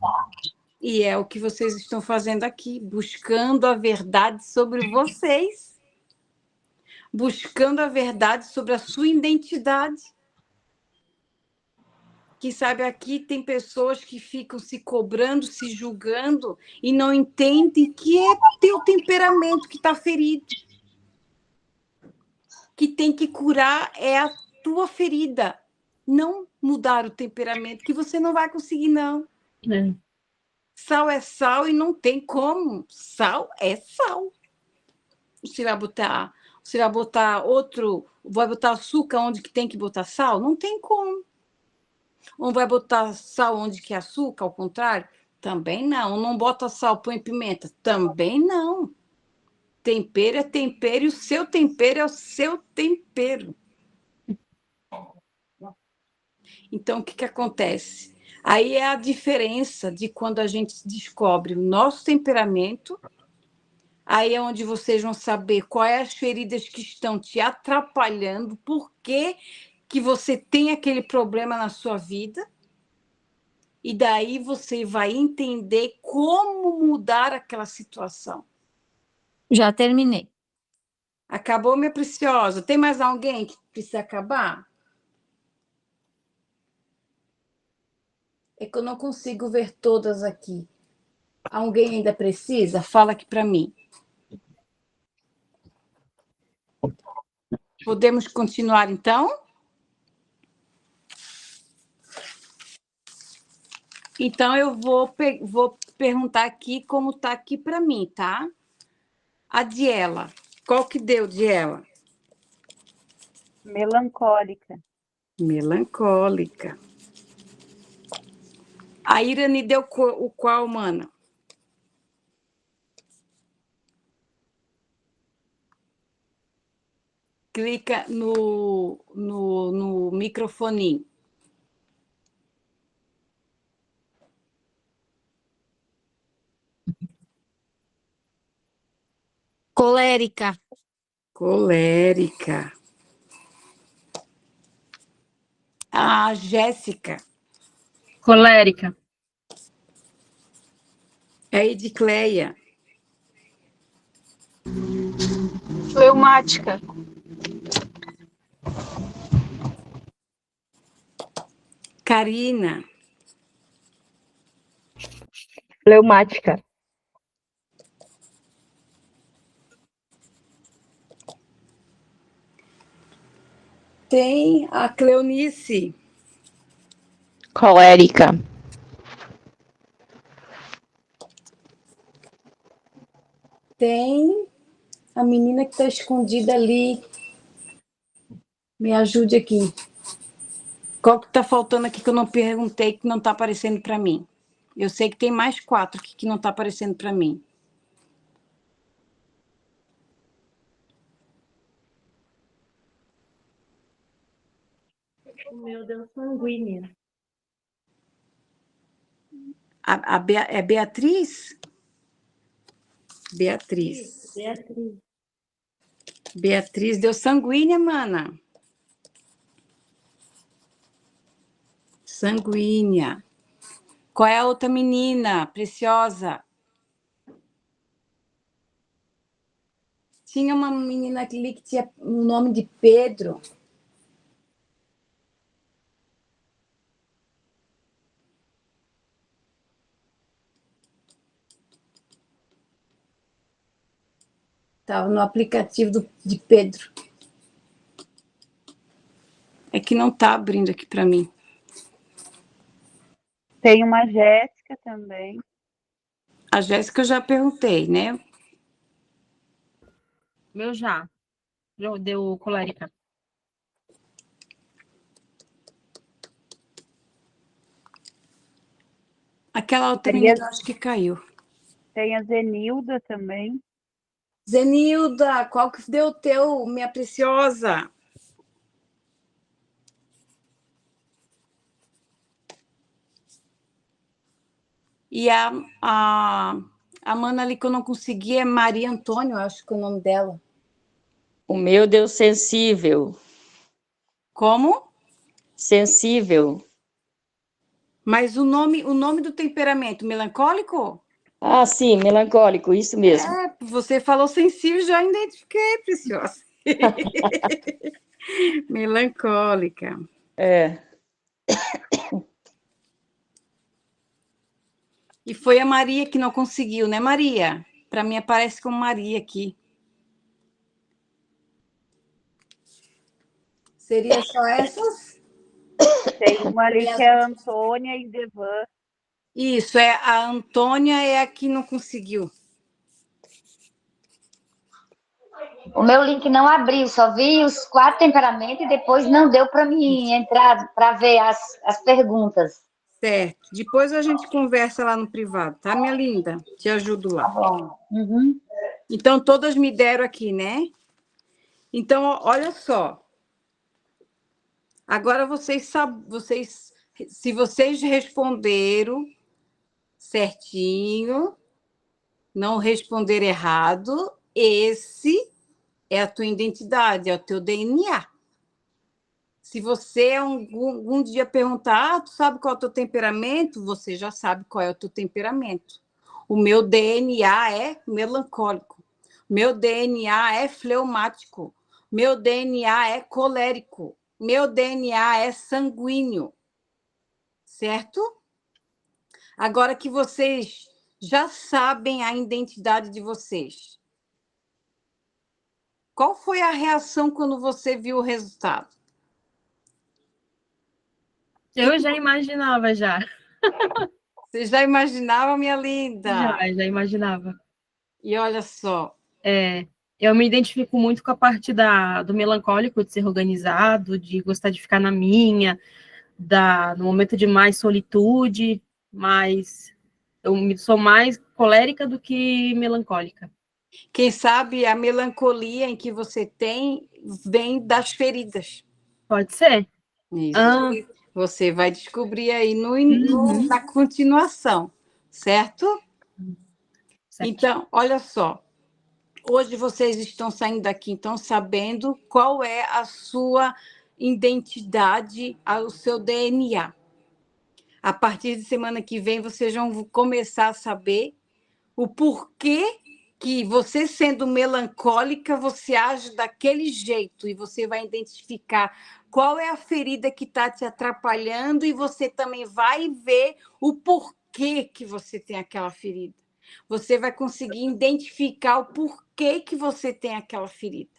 E é o que vocês estão fazendo aqui, buscando a verdade sobre vocês, buscando a verdade sobre a sua identidade. Que sabe, aqui tem pessoas que ficam se cobrando, se julgando e não entendem que é teu temperamento que está ferido. Que tem que curar é a tua ferida, não mudar o temperamento, que você não vai conseguir, não. Sal é sal e não tem como. Sal é sal. Você vai botar vai botar açúcar onde que tem que botar sal? Não tem como. Ou vai botar sal onde que é açúcar, ao contrário? Também não. Não bota sal, põe pimenta? Também não. Tempero é tempero e o seu tempero é o seu tempero. Então, o que acontece? Aí é a diferença de quando a gente descobre o nosso temperamento, aí é onde vocês vão saber quais as feridas que estão te atrapalhando, por que você tem aquele problema na sua vida, e daí você vai entender como mudar aquela situação. Já terminei. Acabou, minha preciosa? Tem mais alguém que precisa acabar? É que eu não consigo ver todas aqui. Alguém ainda precisa? Fala aqui para mim. Podemos continuar, então? Então, eu vou perguntar aqui como está aqui para mim, tá? A Diela. Qual que deu, Diela? Melancólica. Melancólica. A Irane deu o qual, mana? Clica no microfone. Colérica. Colérica. A Jéssica. Colérica. A Edicleia. Fleumática. Karina. Fleumática. Tem a Cleonice. Colérica. Tem a menina que está escondida ali. Me ajude aqui. Qual que está faltando aqui que eu não perguntei, que não está aparecendo para mim? Eu sei que tem mais 4 aqui que não está aparecendo para mim. O meu deu sanguínea. É Beatriz? Beatriz. Beatriz. Beatriz deu sanguínea, mana. Sanguínea. Qual é a outra menina preciosa? Tinha uma menina ali que tinha o nome de Pedro. Estava no aplicativo de Pedro. É que não está abrindo aqui para mim. Tem uma Jéssica também. A Jéssica eu já perguntei, né? Meu já. Deu colérica. Aquela outra Tem menina acho que caiu. Tem a Zenilda também. Zenilda, qual que deu o teu, minha preciosa? E a mana ali que eu não consegui é Maria Antônio, acho que é o nome dela. O meu deu sensível. Como? Sensível. Mas o nome do temperamento, melancólico? Ah, sim, melancólico, isso mesmo. É, você falou sensível, já identifiquei, preciosa. Melancólica. É. E foi a Maria que não conseguiu, né, Maria? Para mim aparece como Maria aqui. Seria só essas? Tem uma ali que é a Antônia e Devan. Isso, a Antônia é a que não conseguiu. O meu link não abriu, só vi os 4 temperamentos e depois não deu para mim entrar para ver as perguntas. Certo. Depois a gente conversa lá no privado, tá, minha linda? Te ajudo lá. Tá bom. Uhum. Então, todas me deram aqui, né? Então, olha só. Agora vocês sabem, se vocês responderam certinho, não responder errado, esse é a tua identidade, é o teu DNA. Se você algum dia perguntar, tu sabe qual é o teu temperamento? Você já sabe qual é o teu temperamento. O meu DNA é melancólico. Meu DNA é fleumático. Meu DNA é colérico. Meu DNA é sanguíneo. Certo? Agora que vocês já sabem a identidade de vocês, qual foi a reação quando você viu o resultado? Eu já imaginava, já. Você já imaginava, minha linda? Já imaginava. E olha só. Eu me identifico muito com a parte do melancólico, de ser organizado, de gostar de ficar na minha, no momento de mais solitude, mas eu sou mais colérica do que melancólica. Quem sabe a melancolia em que você tem vem das feridas. Pode ser. Isso. Você vai descobrir aí na continuação, certo? Então, olha só. Hoje vocês estão saindo daqui, então, sabendo qual é a sua identidade, o seu DNA. A partir de semana que vem, vocês vão começar a saber o porquê que você, sendo melancólica, você age daquele jeito, e você vai identificar qual é a ferida que está te atrapalhando, e você também vai ver o porquê que você tem aquela ferida. Você vai conseguir identificar o porquê que você tem aquela ferida.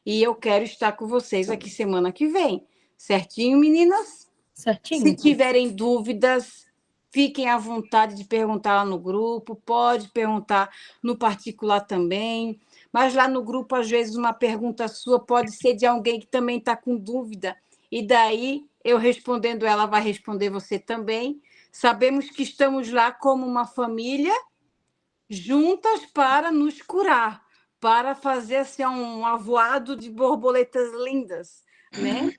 E eu quero estar com vocês aqui semana que vem. Certinho, meninas? Certinho. Se tiverem dúvidas, fiquem à vontade de perguntar lá no grupo, pode perguntar no particular também, mas lá no grupo, às vezes, uma pergunta sua pode ser de alguém que também está com dúvida, e daí, eu respondendo, ela vai responder você também. Sabemos que estamos lá como uma família, juntas para nos curar, para fazer assim, um avoado de borboletas lindas, né?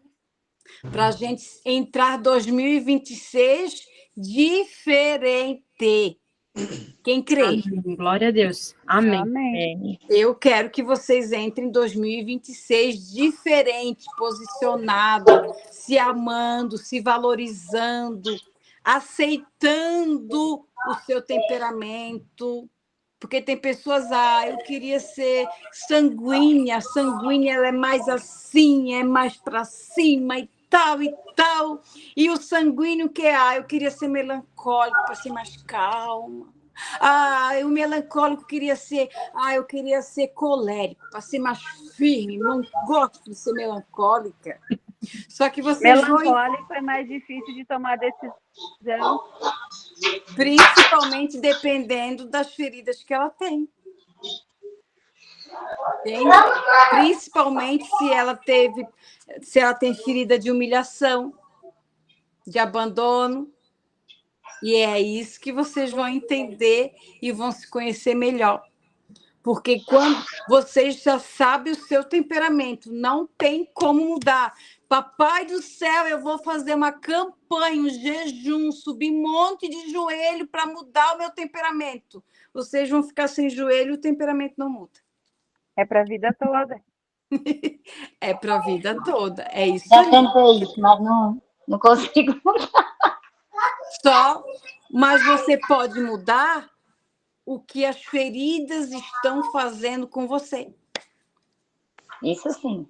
Para a gente entrar 2026 diferente. Quem crê? Amém. Glória a Deus. Amém. Amém. Eu quero que vocês entrem em 2026 diferente, posicionada, se amando, se valorizando, aceitando o seu temperamento. Porque tem pessoas, eu queria ser sanguínea, ela é mais assim, é mais para cima e tal e tal. E o sanguíneo que eu queria ser melancólico para ser mais calma. O melancólico eu queria ser colérico para ser mais firme. Não gosto de ser melancólica. Só que vocês Melancólico é mais difícil de tomar decisão. Principalmente dependendo das feridas que ela tem. Entende? Principalmente se ela tem ferida de humilhação, de abandono. E é isso que vocês vão entender e vão se conhecer melhor. Porque quando vocês já sabem o seu temperamento, não tem como mudar. Papai do céu, eu vou fazer uma campanha, um jejum, subir um monte de joelho para mudar o meu temperamento. Vocês vão ficar sem joelho, o temperamento não muda. É para a vida toda. É para a vida toda. É isso Já aí. tentei isso, mas não consigo. Mas você pode mudar o que as feridas estão fazendo com você. Isso sim.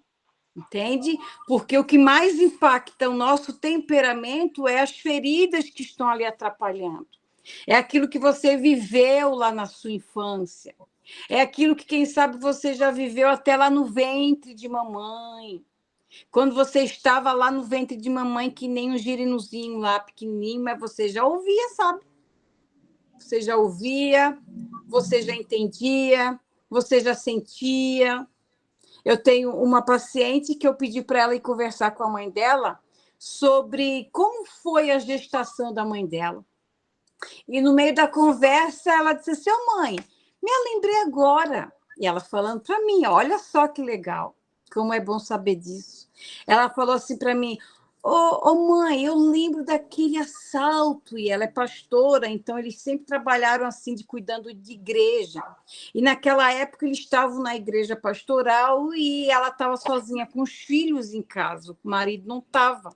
Entende? Porque o que mais impacta o nosso temperamento é as feridas que estão ali atrapalhando. É aquilo que você viveu lá na sua infância. É aquilo que, quem sabe, você já viveu até lá no ventre de mamãe. Quando você estava lá no ventre de mamãe, que nem um girinozinho lá pequenininho, mas você já ouvia, sabe? Você já ouvia, você já entendia, você já sentia. Eu tenho uma paciente que eu pedi para ela ir conversar com a mãe dela sobre como foi a gestação da mãe dela. E no meio da conversa, ela disse assim: mãe, me lembrei agora. E ela falando para mim, olha só que legal, como é bom saber disso. Ela falou assim para mim: mãe, eu lembro daquele assalto, e ela é pastora, então eles sempre trabalharam assim, cuidando de igreja. E naquela época eles estavam na igreja pastoral e ela estava sozinha com os filhos em casa, o marido não estava.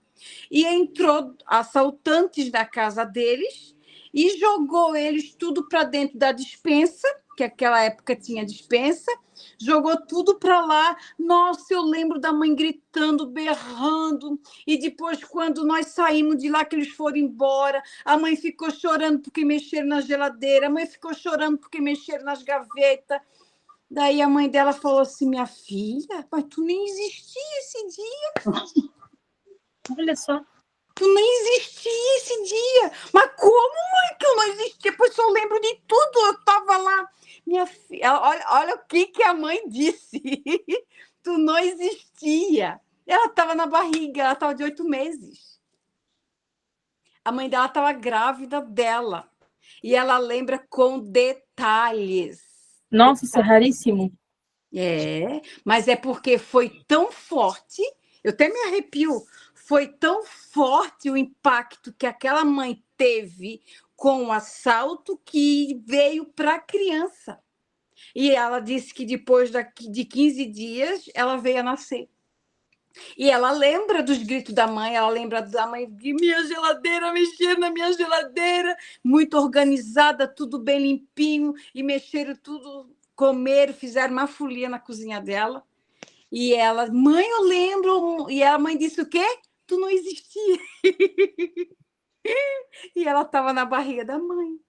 E entrou assaltantes na casa deles e jogou eles tudo para dentro da despensa, que naquela época tinha despensa, jogou tudo para lá. Nossa, eu lembro da mãe gritando, berrando, e depois, quando nós saímos de lá, que eles foram embora, a mãe ficou chorando porque mexeram na geladeira, a mãe ficou chorando porque mexeram nas gavetas. Daí a mãe dela falou assim: minha filha, mas tu nem existia esse dia. Olha só. Tu nem existia esse dia. Mas como, mãe, que eu não existia? Pois eu lembro de tudo. Eu estava lá. Minha filha, olha o que a mãe disse. Tu não existia. Ela estava na barriga, ela estava de 8 meses. A mãe dela estava grávida dela. E ela lembra com detalhes. Nossa, isso é raríssimo. É, mas é porque foi tão forte, eu até me arrepio, foi tão forte o impacto que aquela mãe teve com o assalto que veio para a criança. E ela disse que depois de 15 dias ela veio a nascer. E ela lembra dos gritos da mãe, ela lembra da mãe de minha geladeira, mexer na minha geladeira, muito organizada, tudo bem limpinho, e mexeram tudo, comeram, fizeram uma folia na cozinha dela. E ela, mãe, eu lembro, e a mãe disse o quê? Tu não existia. E ela estava na barriga da mãe.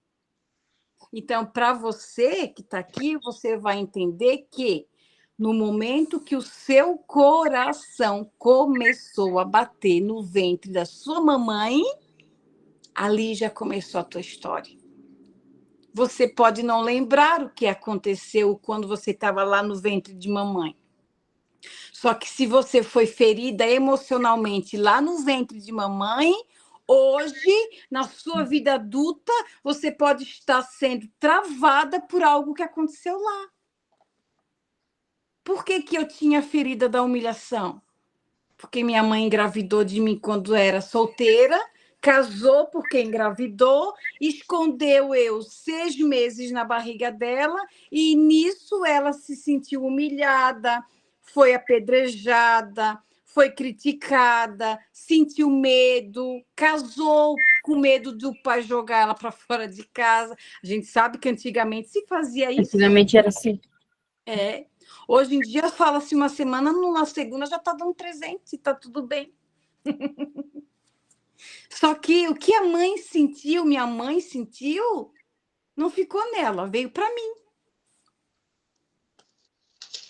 Então, para você que está aqui, você vai entender que no momento que o seu coração começou a bater no ventre da sua mamãe, ali já começou a tua história. Você pode não lembrar o que aconteceu quando você estava lá no ventre de mamãe. Só que se você foi ferida emocionalmente lá no ventre de mamãe, hoje, na sua vida adulta, você pode estar sendo travada por algo que aconteceu lá. Por que eu tinha a ferida da humilhação? Porque minha mãe engravidou de mim quando era solteira, casou porque engravidou, escondeu eu 6 meses na barriga dela, e nisso ela se sentiu humilhada, foi apedrejada, foi criticada, sentiu medo, casou com medo do pai jogar ela para fora de casa. A gente sabe que antigamente se fazia isso. Antigamente era assim. É. Hoje em dia fala-se uma semana, na segunda já está dando 300 e está tudo bem. Só que o que a mãe sentiu, minha mãe sentiu, não ficou nela, veio para mim.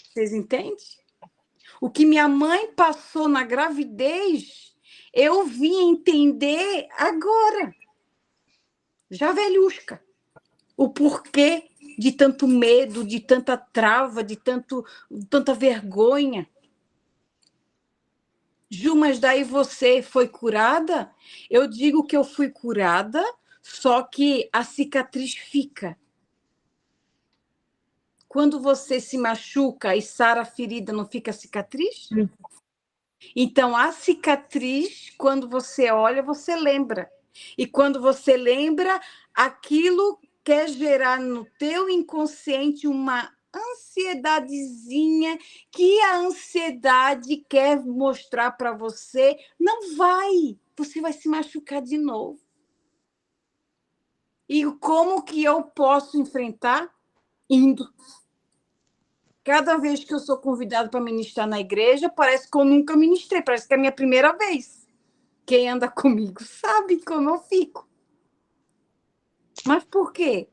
Vocês entendem? O que minha mãe passou na gravidez, eu vim entender agora, já velhusca, o porquê de tanto medo, de tanta trava, de tanta vergonha. Ju, mas daí você foi curada? Eu digo que eu fui curada, só que a cicatriz fica. Quando você se machuca e sara a ferida, não fica cicatriz? Então, a cicatriz, quando você olha, você lembra. E quando você lembra, aquilo quer gerar no teu inconsciente uma ansiedadezinha, que a ansiedade quer mostrar para você, não vai, você vai se machucar de novo. E como que eu posso enfrentar? Indo. Cada vez que eu sou convidada para ministrar na igreja, parece que eu nunca ministrei, parece que é a minha primeira vez. Quem anda comigo sabe como eu fico. Mas por quê?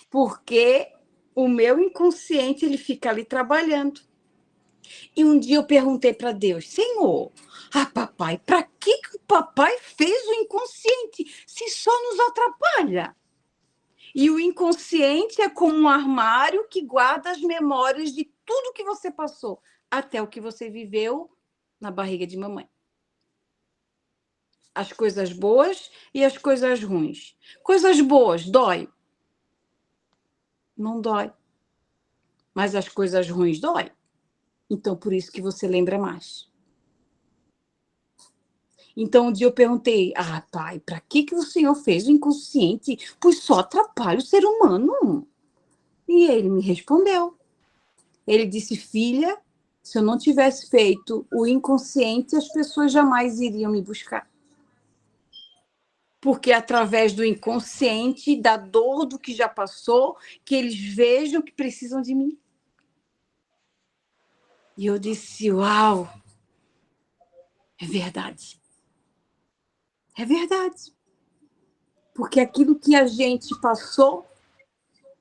Porque o meu inconsciente ele fica ali trabalhando. E um dia eu perguntei para Deus: Senhor, papai, para que o papai fez o inconsciente se só nos atrapalha? E o inconsciente é como um armário que guarda as memórias de tudo que você passou, até o que você viveu na barriga de mamãe. As coisas boas e as coisas ruins. Coisas boas, dói? Não dói. Mas as coisas ruins dói. Então, por isso que você lembra mais. Então, um dia eu perguntei: pai, para que o senhor fez o inconsciente? Pois só atrapalha o ser humano. E ele me respondeu. Ele disse: filha, se eu não tivesse feito o inconsciente, as pessoas jamais iriam me buscar. porque é através do inconsciente, da dor do que já passou, que eles vejam que precisam de mim. E eu disse, uau, é verdade. É verdade. Porque aquilo que a gente passou,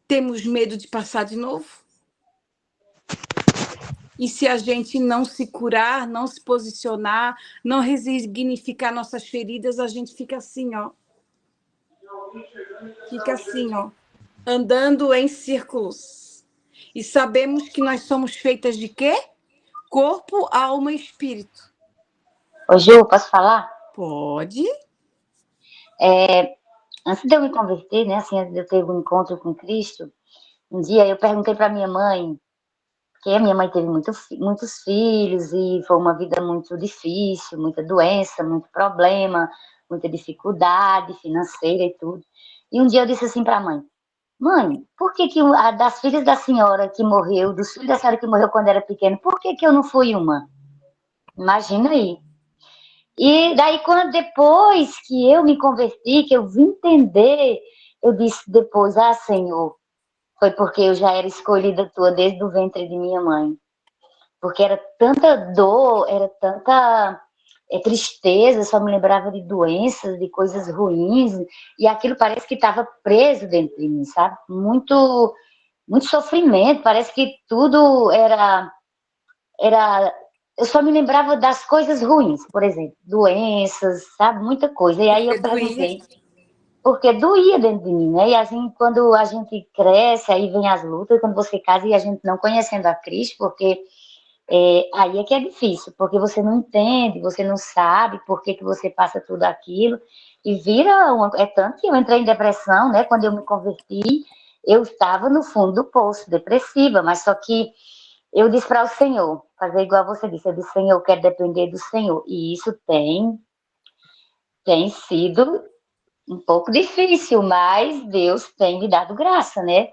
temos medo de passar de novo. E se a gente não se curar, não se posicionar, não resignificar nossas feridas, a gente fica assim, ó. Fica assim, ó. Andando em círculos. E sabemos que nós somos feitas de quê? Corpo, alma e espírito. Ô, Ju, posso falar? Pode. Antes de eu me converter, né, assim, antes de eu ter um encontro com Cristo, um dia eu perguntei para minha mãe, porque a minha mãe teve muitos filhos e foi uma vida muito difícil, muita doença, muito problema, muita dificuldade financeira e tudo. E um dia eu disse assim para a mãe, por que das filhas da senhora que morreu, dos filhos da senhora que morreu quando era pequeno, por que eu não fui uma? Imagina aí. E daí, depois que eu me converti, que eu vim entender, eu disse depois, Senhor, foi porque eu já era escolhida tua desde o ventre de minha mãe. Porque era tanta dor, era tanta tristeza, eu só me lembrava de doenças, de coisas ruins, e aquilo parece que estava preso dentro de mim, sabe? Muito, muito sofrimento, parece que tudo era eu só me lembrava das coisas ruins, por exemplo, doenças, sabe, muita coisa. E aí eu perguntei, porque doía dentro de mim, né? E assim, quando a gente cresce, aí vem as lutas, quando você casa e a gente não conhecendo a Cristo, porque aí é que é difícil, porque você não entende, você não sabe por que você passa tudo aquilo, e é tanto que eu entrei em depressão, né? Quando eu me converti, eu estava no fundo do poço, depressiva, mas só que eu disse para o Senhor, fazer igual você disse, eu disse, Senhor, eu quero depender do Senhor. E isso tem sido um pouco difícil, mas Deus tem me dado graça, né?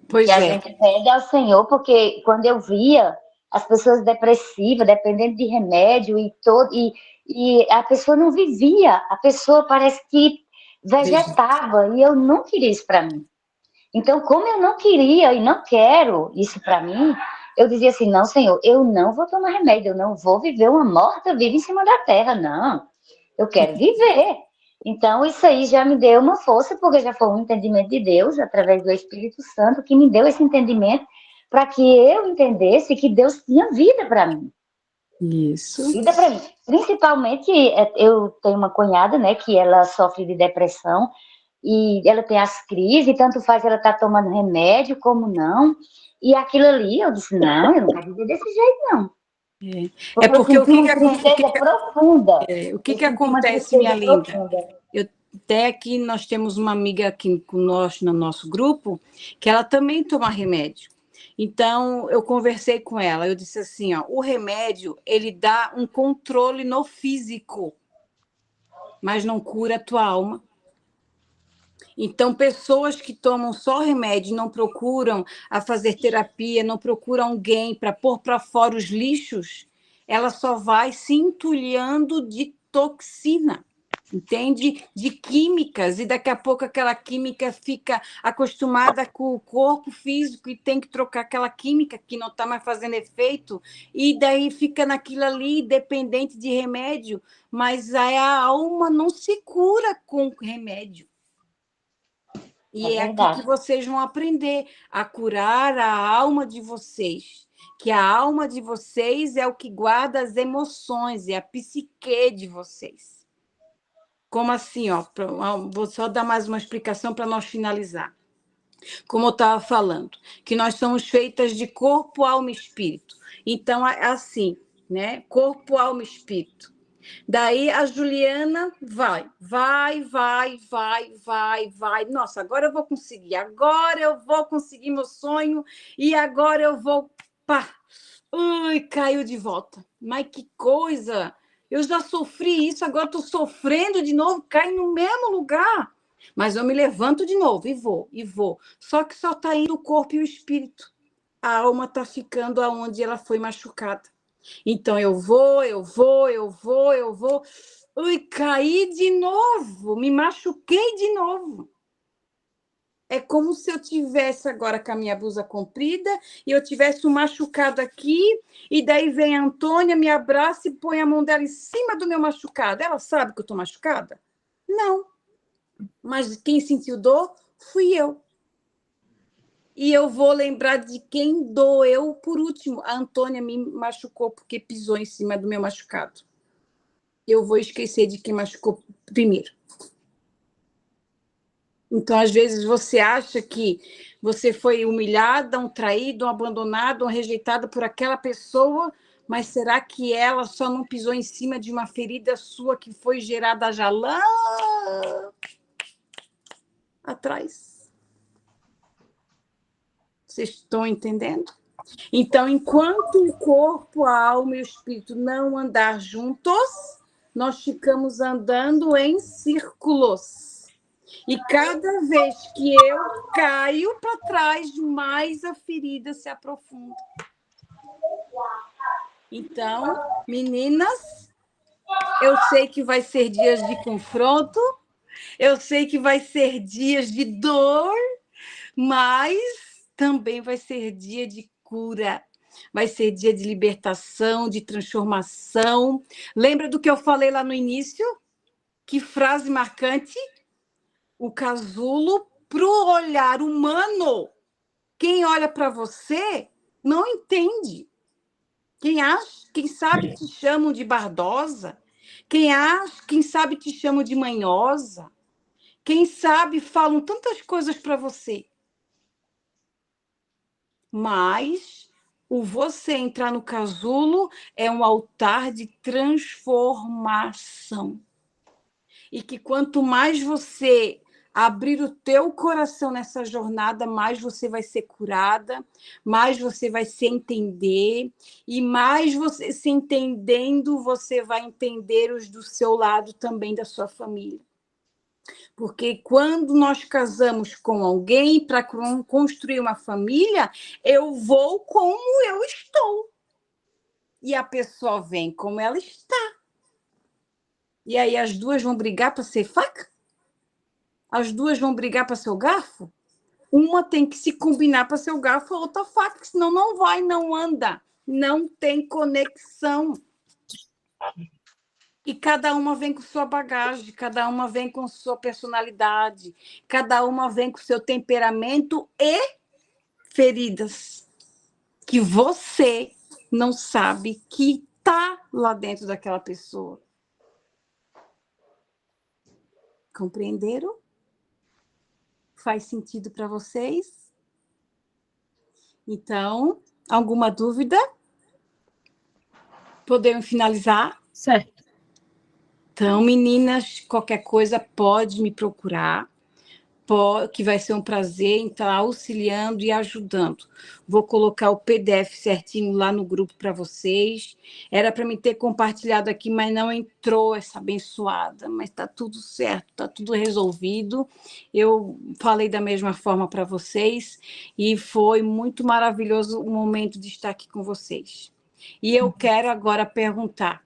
Pois e a gente pede ao Senhor, porque quando eu via as pessoas depressivas, dependendo de remédio e a pessoa não vivia, a pessoa parece que vegetava, e eu não queria isso para mim. Então, como eu não queria e não quero isso para mim, eu dizia assim, não, Senhor, eu não vou tomar remédio, eu não vou viver uma morta-viva em cima da terra, não. Eu quero viver. Então, isso aí já me deu uma força, porque já foi um entendimento de Deus, através do Espírito Santo, que me deu esse entendimento para que eu entendesse que Deus tinha vida para mim. Isso. Vida para mim. Principalmente, eu tenho uma cunhada, né, que ela sofre de depressão, e ela tem as crises, tanto faz ela tá tomando remédio como não, e aquilo ali, eu disse, não, eu não quero viver desse jeito, não. Porque o que acontece, minha linda? Até aqui nós temos uma amiga aqui conosco, no nosso grupo, que ela também toma remédio. Então, eu conversei com ela, eu disse assim, ó, o remédio, ele dá um controle no físico, mas não cura a tua alma. Então, pessoas que tomam só remédio, não procuram a fazer terapia, não procuram alguém para pôr para fora os lixos, ela só vai se entulhando de toxina, entende? De químicas, e daqui a pouco aquela química fica acostumada com o corpo físico e tem que trocar aquela química que não está mais fazendo efeito, e daí fica naquilo ali, dependente de remédio, mas a alma não se cura com remédio. E é aqui que vocês vão aprender a curar a alma de vocês, que a alma de vocês é o que guarda as emoções, é a psique de vocês. Como assim? Ó, vou só dar mais uma explicação para nós finalizar. Como eu estava falando, que nós somos feitas de corpo, alma e espírito. Então, é assim, né? Corpo, alma e espírito. Daí a Juliana vai. Nossa, agora eu vou conseguir meu sonho, e agora eu vou. Pá! Ui, caiu de volta. Mas que coisa! Eu já sofri isso, agora estou sofrendo de novo, cai no mesmo lugar. Mas eu me levanto de novo e vou. Só que só está indo o corpo e o espírito. A alma está ficando aonde ela foi machucada. Então, eu vou. Ui, caí de novo, me machuquei de novo. É como se eu tivesse agora com a minha blusa comprida e eu tivesse um machucado aqui, e daí vem a Antônia, me abraça e põe a mão dela em cima do meu machucado. Ela sabe que eu estou machucada? Não. Mas quem sentiu dor fui eu. E eu vou lembrar de quem doeu por último. A Antônia me machucou porque pisou em cima do meu machucado. Eu vou esquecer de quem machucou primeiro. Então, às vezes, você acha que você foi humilhada, um traído, um abandonado, um rejeitado por aquela pessoa, mas será que ela só não pisou em cima de uma ferida sua que foi gerada já lá atrás? Vocês estão entendendo? Então, enquanto o corpo, a alma e o espírito não andar juntos, nós ficamos andando em círculos. E cada vez que eu caio para trás, mais a ferida se aprofunda. Então, meninas, eu sei que vai ser dias de confronto, eu sei que vai ser dias de dor, mas também vai ser dia de cura, vai ser dia de libertação, de transformação. Lembra do que eu falei lá no início? Que frase marcante? O casulo, para o olhar humano, quem olha para você não entende. Quem sabe te chamam de bardosa, quem sabe te chamam de manhosa, quem sabe falam tantas coisas para você. Mas o você entrar no casulo é um altar de transformação. E que quanto mais você abrir o teu coração nessa jornada, mais você vai ser curada, mais você vai se entender, e mais você se entendendo, você vai entender os do seu lado também, da sua família. Porque quando nós casamos com alguém para construir uma família, eu vou como eu estou. E a pessoa vem como ela está. E aí as duas vão brigar para ser faca? As duas vão brigar para ser o garfo? Uma tem que se combinar para ser o garfo, a outra faca, senão não vai, não anda. Não tem conexão. E cada uma vem com sua bagagem, cada uma vem com sua personalidade, cada uma vem com seu temperamento e feridas que você não sabe que está lá dentro daquela pessoa. Compreenderam? Faz sentido para vocês? Então, alguma dúvida? Podemos finalizar? Certo. Então, meninas, qualquer coisa pode me procurar, que vai ser um prazer em estar auxiliando e ajudando. Vou colocar o PDF certinho lá no grupo para vocês. Era para me ter compartilhado aqui, mas não entrou essa abençoada. Mas está tudo certo, está tudo resolvido. Eu falei da mesma forma para vocês e foi muito maravilhoso o momento de estar aqui com vocês. E eu quero agora perguntar: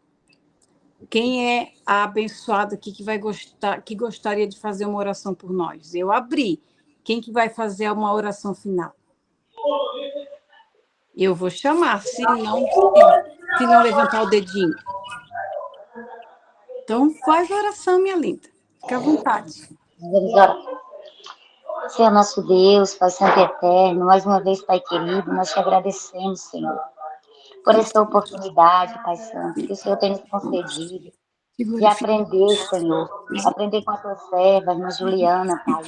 quem é a abençoada aqui que vai gostar, que gostaria de fazer uma oração por nós? Eu abri. Quem que vai fazer uma oração final? Eu vou chamar, se não levantar o dedinho. Então, faz a oração, minha linda. Fica à vontade. Vamos orar. Senhor nosso Deus, Pai Santo e Eterno, mais uma vez, Pai querido, nós te agradecemos, Senhor, por essa oportunidade, Pai Santo, que o Senhor tem nos concedido de aprender, Senhor, aprender com a tua serva, irmã Juliana, Pai,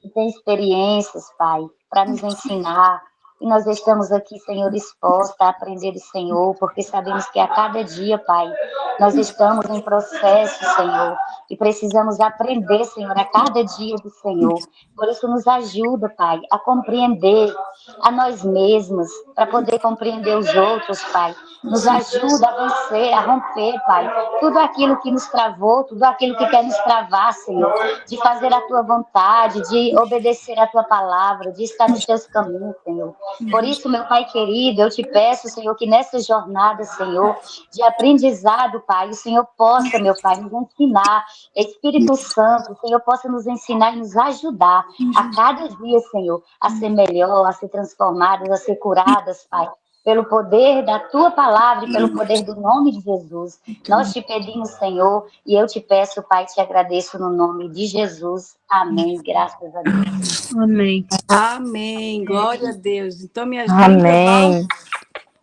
que tem experiências, Pai, para nos ensinar. E nós estamos aqui, Senhor, dispostos a aprender do Senhor, porque sabemos que a cada dia, Pai, nós estamos em processo, Senhor, e precisamos aprender, Senhor, a cada dia do Senhor. Por isso, nos ajuda, Pai, a compreender a nós mesmos, para poder compreender os outros, Pai. Nos ajuda a vencer, a romper, Pai, tudo aquilo que nos travou, tudo aquilo que quer nos travar, Senhor, de fazer a tua vontade, de obedecer a tua palavra, de estar nos teus caminhos, Senhor. Por isso, meu Pai querido, eu te peço, Senhor, que nessa jornada, Senhor, de aprendizado, Pai, o Senhor possa, meu Pai, nos ensinar, Espírito Santo, o Senhor possa nos ensinar e nos ajudar a cada dia, Senhor, a ser melhor, a ser transformadas, a ser curadas, Pai, pelo poder da Tua palavra e pelo poder do nome de Jesus. Nós te pedimos, Senhor, e eu te peço, Pai, te agradeço no nome de Jesus. Amém. Graças a Deus. Amém. Amém. Glória a Deus. Então, minhas Amém. lindas,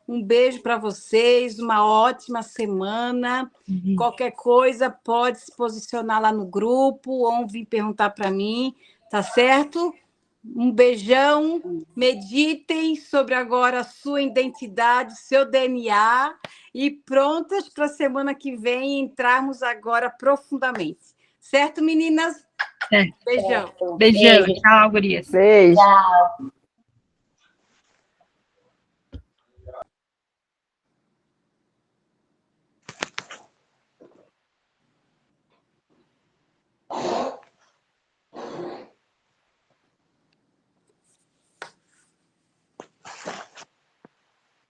um beijo para vocês, uma ótima semana. Qualquer coisa, pode se posicionar lá no grupo ou vir perguntar para mim, tá certo? Um beijão, meditem sobre agora a sua identidade, seu DNA e prontas para a semana que vem entrarmos agora profundamente. Certo, meninas? Certo. Beijão. Beijão. Tchau, gurias. Beijo. Tchau.